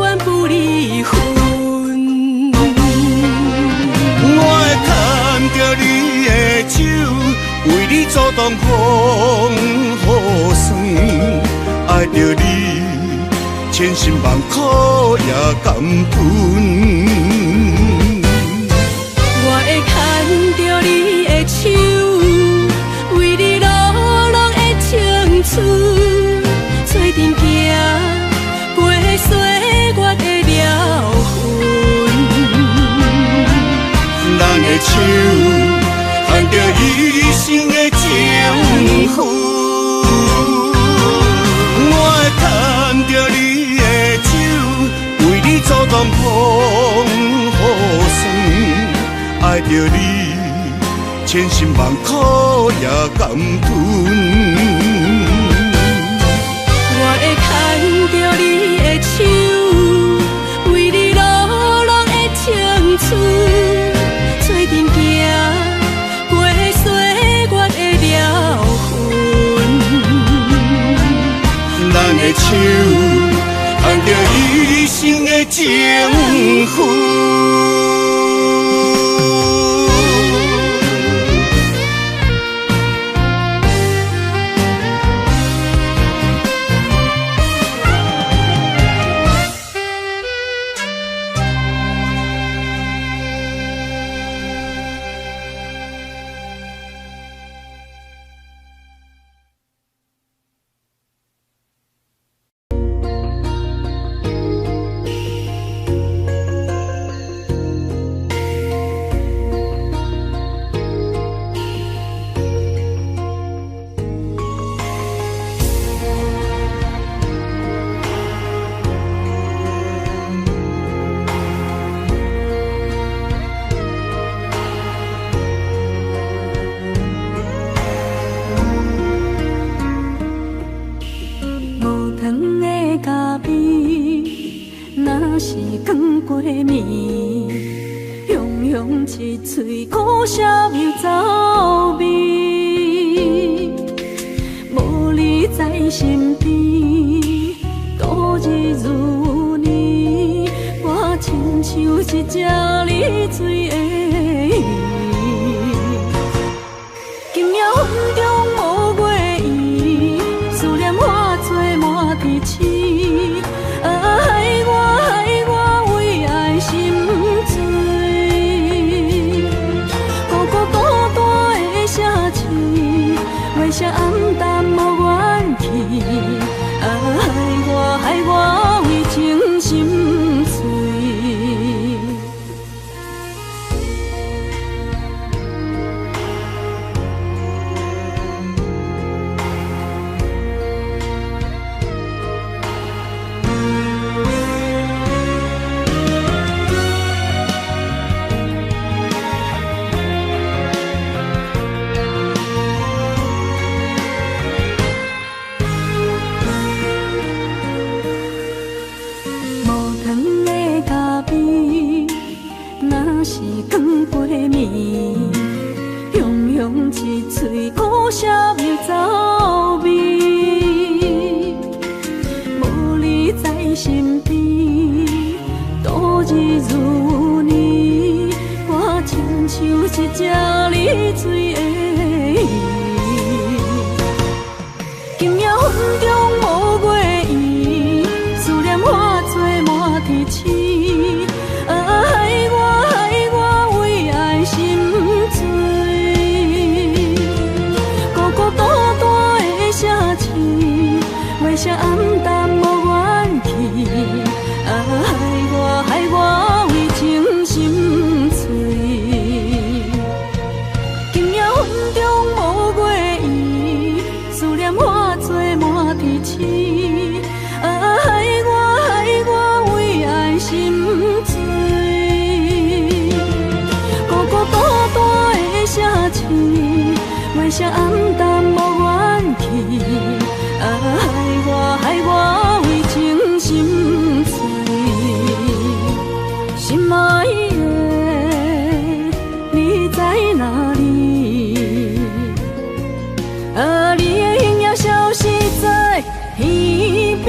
远不离分。我会牵着你的手，为你阻挡风雨霜，爱着你，千辛万苦也甘吞。我会牵着你的手，为你落落的青春，做阵行，陪岁月的疗痕。咱的手，牵着一生的情分。我会牵着你的手，为你阻挡风雨霜，爱爱着你，千辛万苦也甘吞。我会牵着你的手，为你落落的青春，做阵行过岁月的疗痕。咱的手牵着一生的情分。一嘴苦涩又走味，无你在身边，度日如年，我亲像一只溺水的鱼。今夜风中无月圆，思念化作满地星。害我为爱心醉。为啥暗淡无元气？害我为情心碎。一嘴苦涩又走味，无你在身边，度日如年，我亲像一只溺水的鱼。今夜风中无月圆，思念化作满地星。害我为爱心醉。为啥暗淡无元气？害我为情心碎。今夜风中无月圆，思念化作满地星。害我为爱心醉。孤单的城市，为啥暗淡无元气？害我为情心碎，心爱的你在哪里？你的影也消失在天边。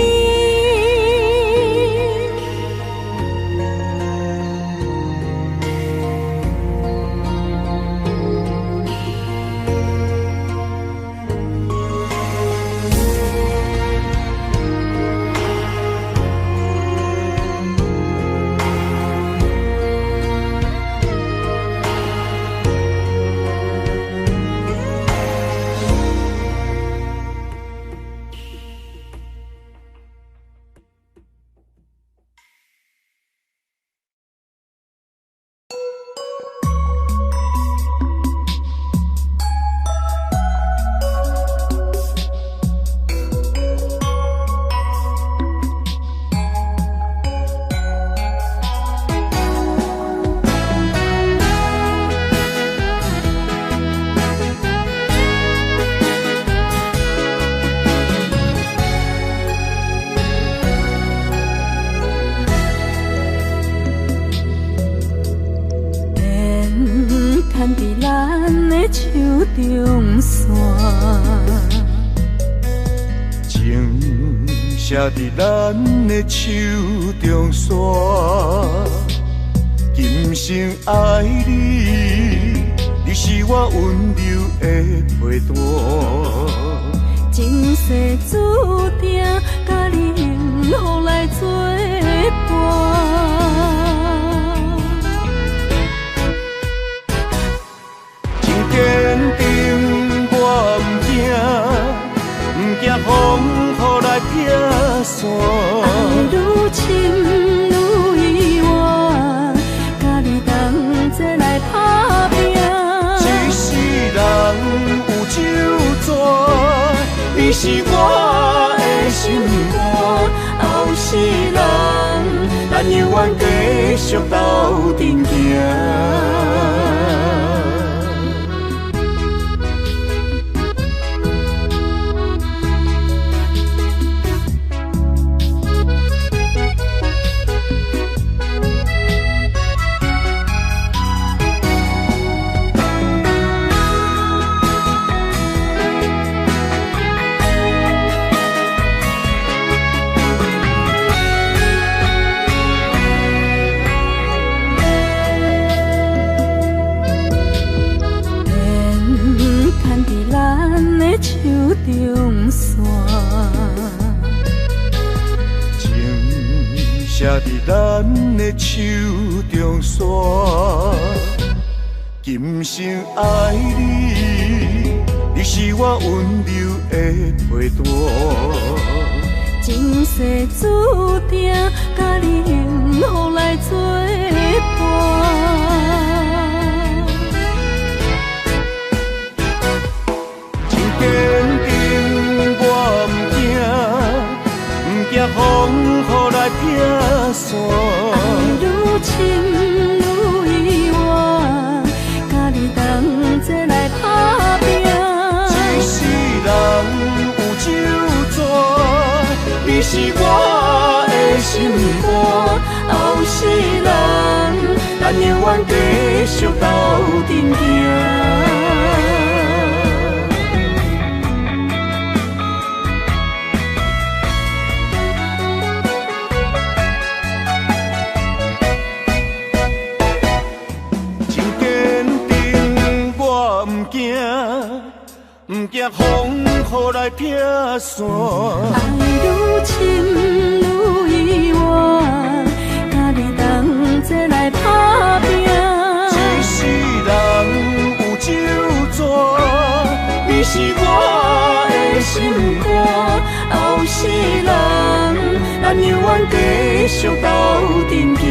牵伫咱的手中线，情写伫咱的手中线，今生爱你，你是我温柔的陪伴。前世注定，甲你幸福来作伴。真坚定，我不惊风雨来劈散。爱愈深愈意外，甲你同齐来打拼。一世人有酒醉。你是我的心肝，后世人，咱永远继续斗阵行。手中线，情写伫咱的手中线，今生爱你，你是我温柔的陪伴。前世注定，甲你幸福来作伴。坚定，我不惊风雨来劈散。爱愈深愈意外，甲你同齐来打拼。一世人有酒醉，你是我的心肝。后世人，咱永远继续斗阵行。不惊风雨来劈散，爱愈深愈意外，甲你同齐来打拼。一世人有酒醉，你是我的心肝。后世人，咱永远继续斗阵行。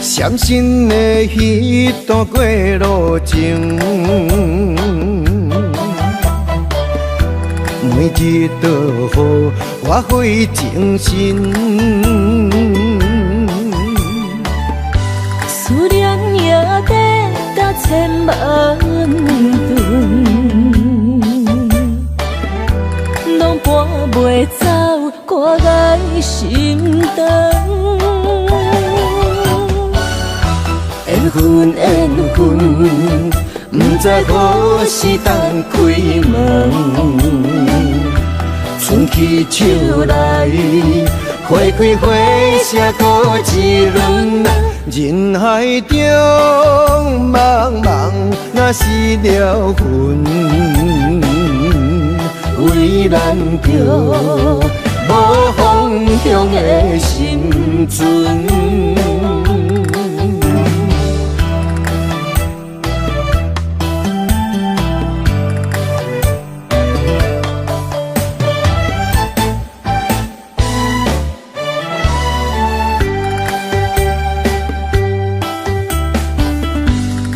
伤心的彼段过路情，每日都予我费精神。思念也得到千万吨，拢搬袂走我爱心肠。缘分缘分，不知何时当开门。春去秋来，花开花谢过一轮。人海中茫茫，若是了魂，为咱着无方向的心存。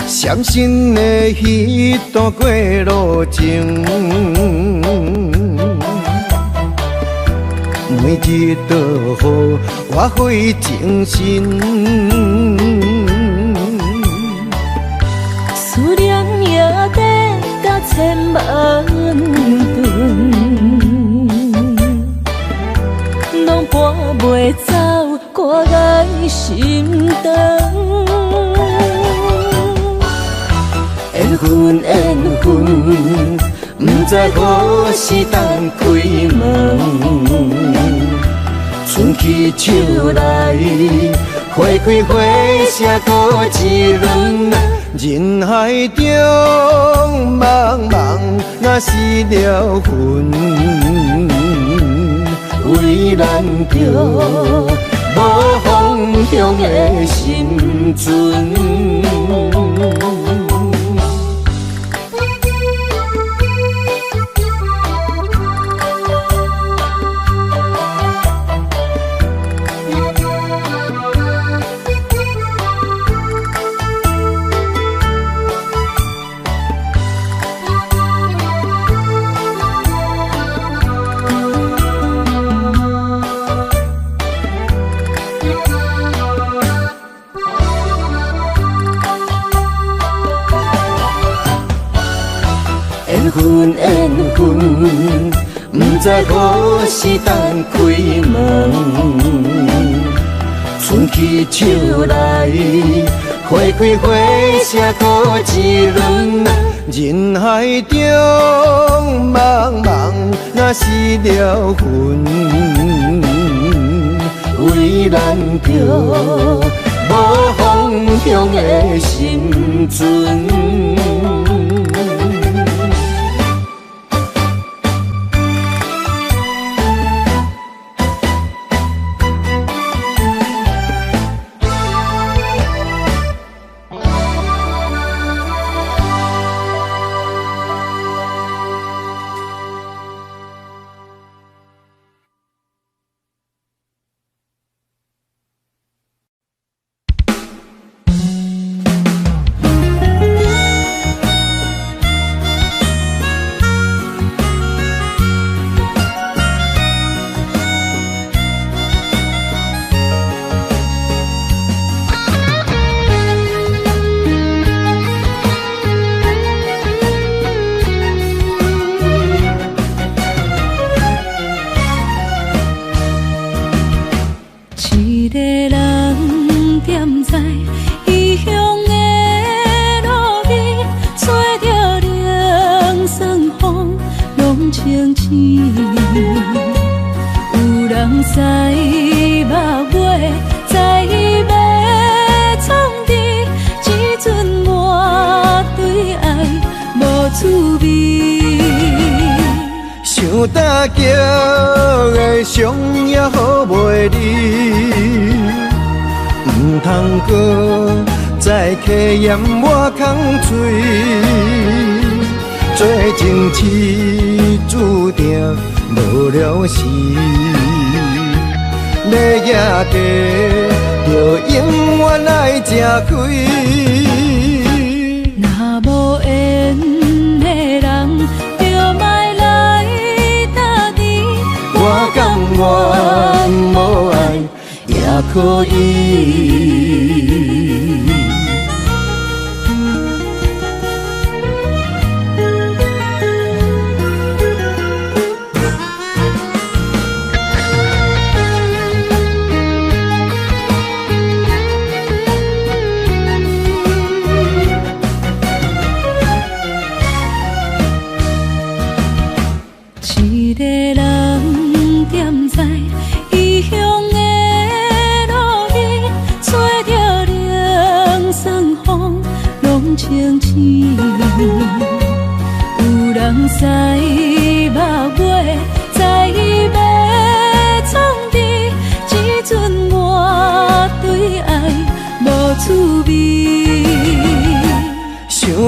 伤心的彼段过路情，每日都予我费精神，思念也得到千万吨，拢搬袂走我的心肠。缘分缘分，不知何时当开门。春去秋来，花开花谢多一轮。人海中茫茫，若是了魂，为咱着无方向的心存。缘分缘分，不知何时当开门。春去秋来，花开花谢多一轮。人海中茫茫，若是了魂，为咱着无方向的心存。一个人踮在异乡的路边，吹着凉爽风，拢清醒。有人使目尾，在要创治，只准我对爱无滋味。想搭桥的伤也好袂离，唔通搁再客嫌我空嘴，做情痴注定无了时，要野地就永远爱吃亏。若无缘的人，就莫来打滴。我甘愿无爱也可以。一个人踮在异乡的路边，吹着凉爽风，拢清醒。有人使目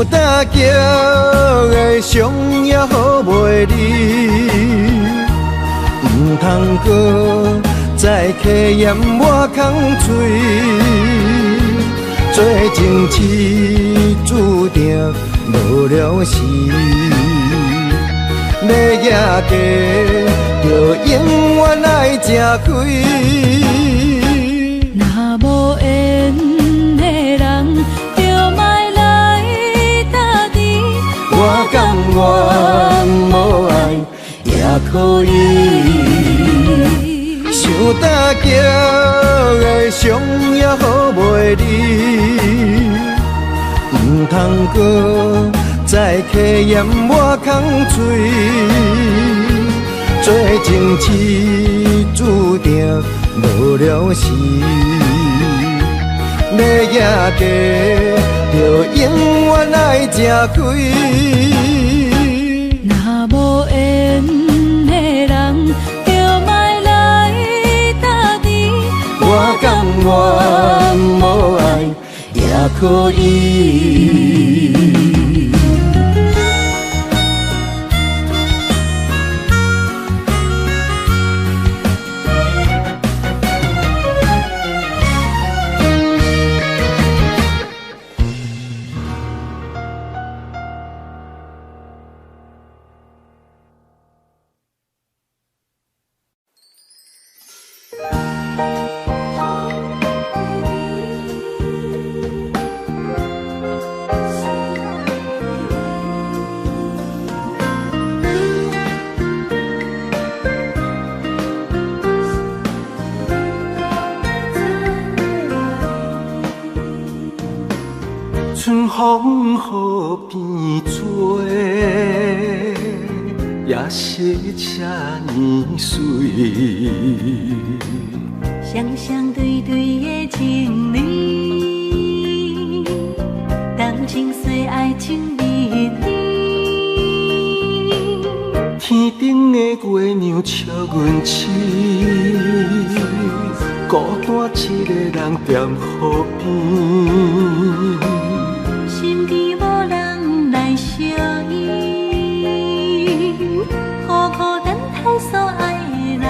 大桥的伤也好袂离，唔通搁再客嫌我空嘴，做情痴注定无了时，要举家就永远爱吃亏。若无缘的人，就莫来打滴。我甘愿无爱也可以。想大桥的伤也好袂离，唔通搁再客嫌我空嘴，做情痴注定无了时，要举家就永远爱吃亏。若无缘的人，就莫来打滴。我甘愿无爱也可以。春风雨变做，也是这年水。双双对对的情侣，谈情说爱情蜜蜜。天顶的月亮笑阮痴，孤单一个人踮河边。心机无人来相依，苦苦等待所爱的人。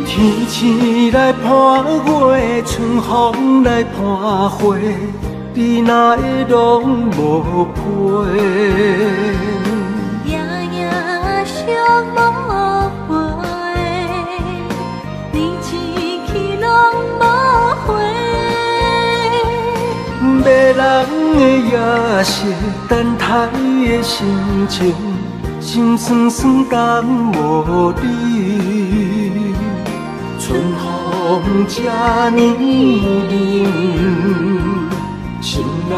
天星来伴月，春风来伴花，你哪会拢无陪？夜夜想无回，你一去拢无回。迷人的夜色，等待的心情，心酸酸等无你。春风这呢冷，心内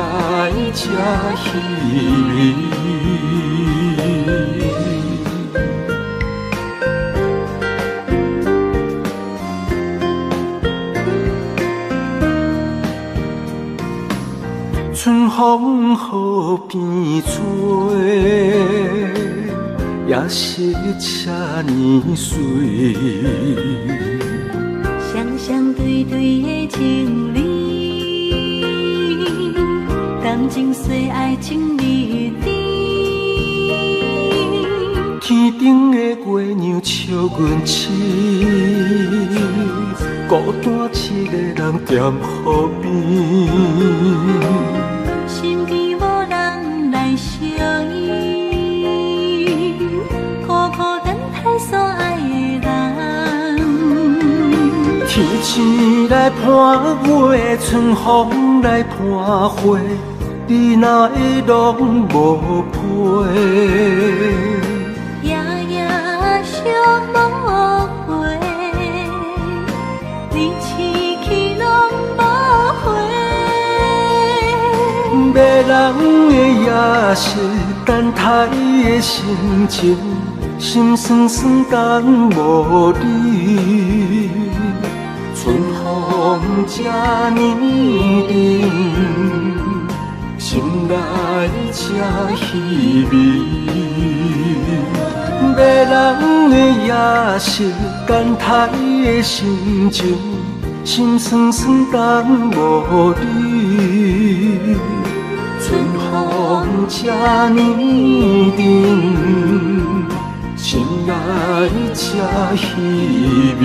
这稀微。春风雨变做，也是这年水。双双对对的情侣，谈情说爱情蜜蜜。天顶的月亮笑阮痴，孤单一个人踮河边。心机无人来相依，苦苦等待所爱的人。天星来伴月，春风来伴花，你哪会拢无陪？夜夜想无回，你一去拢无回。迷人的夜色，等待的心情，心酸酸等无你。春风这呢冷，心内这稀微。迷人的夜色，等待的心情，心酸酸等无你。春风这呢长，情爱这稀微。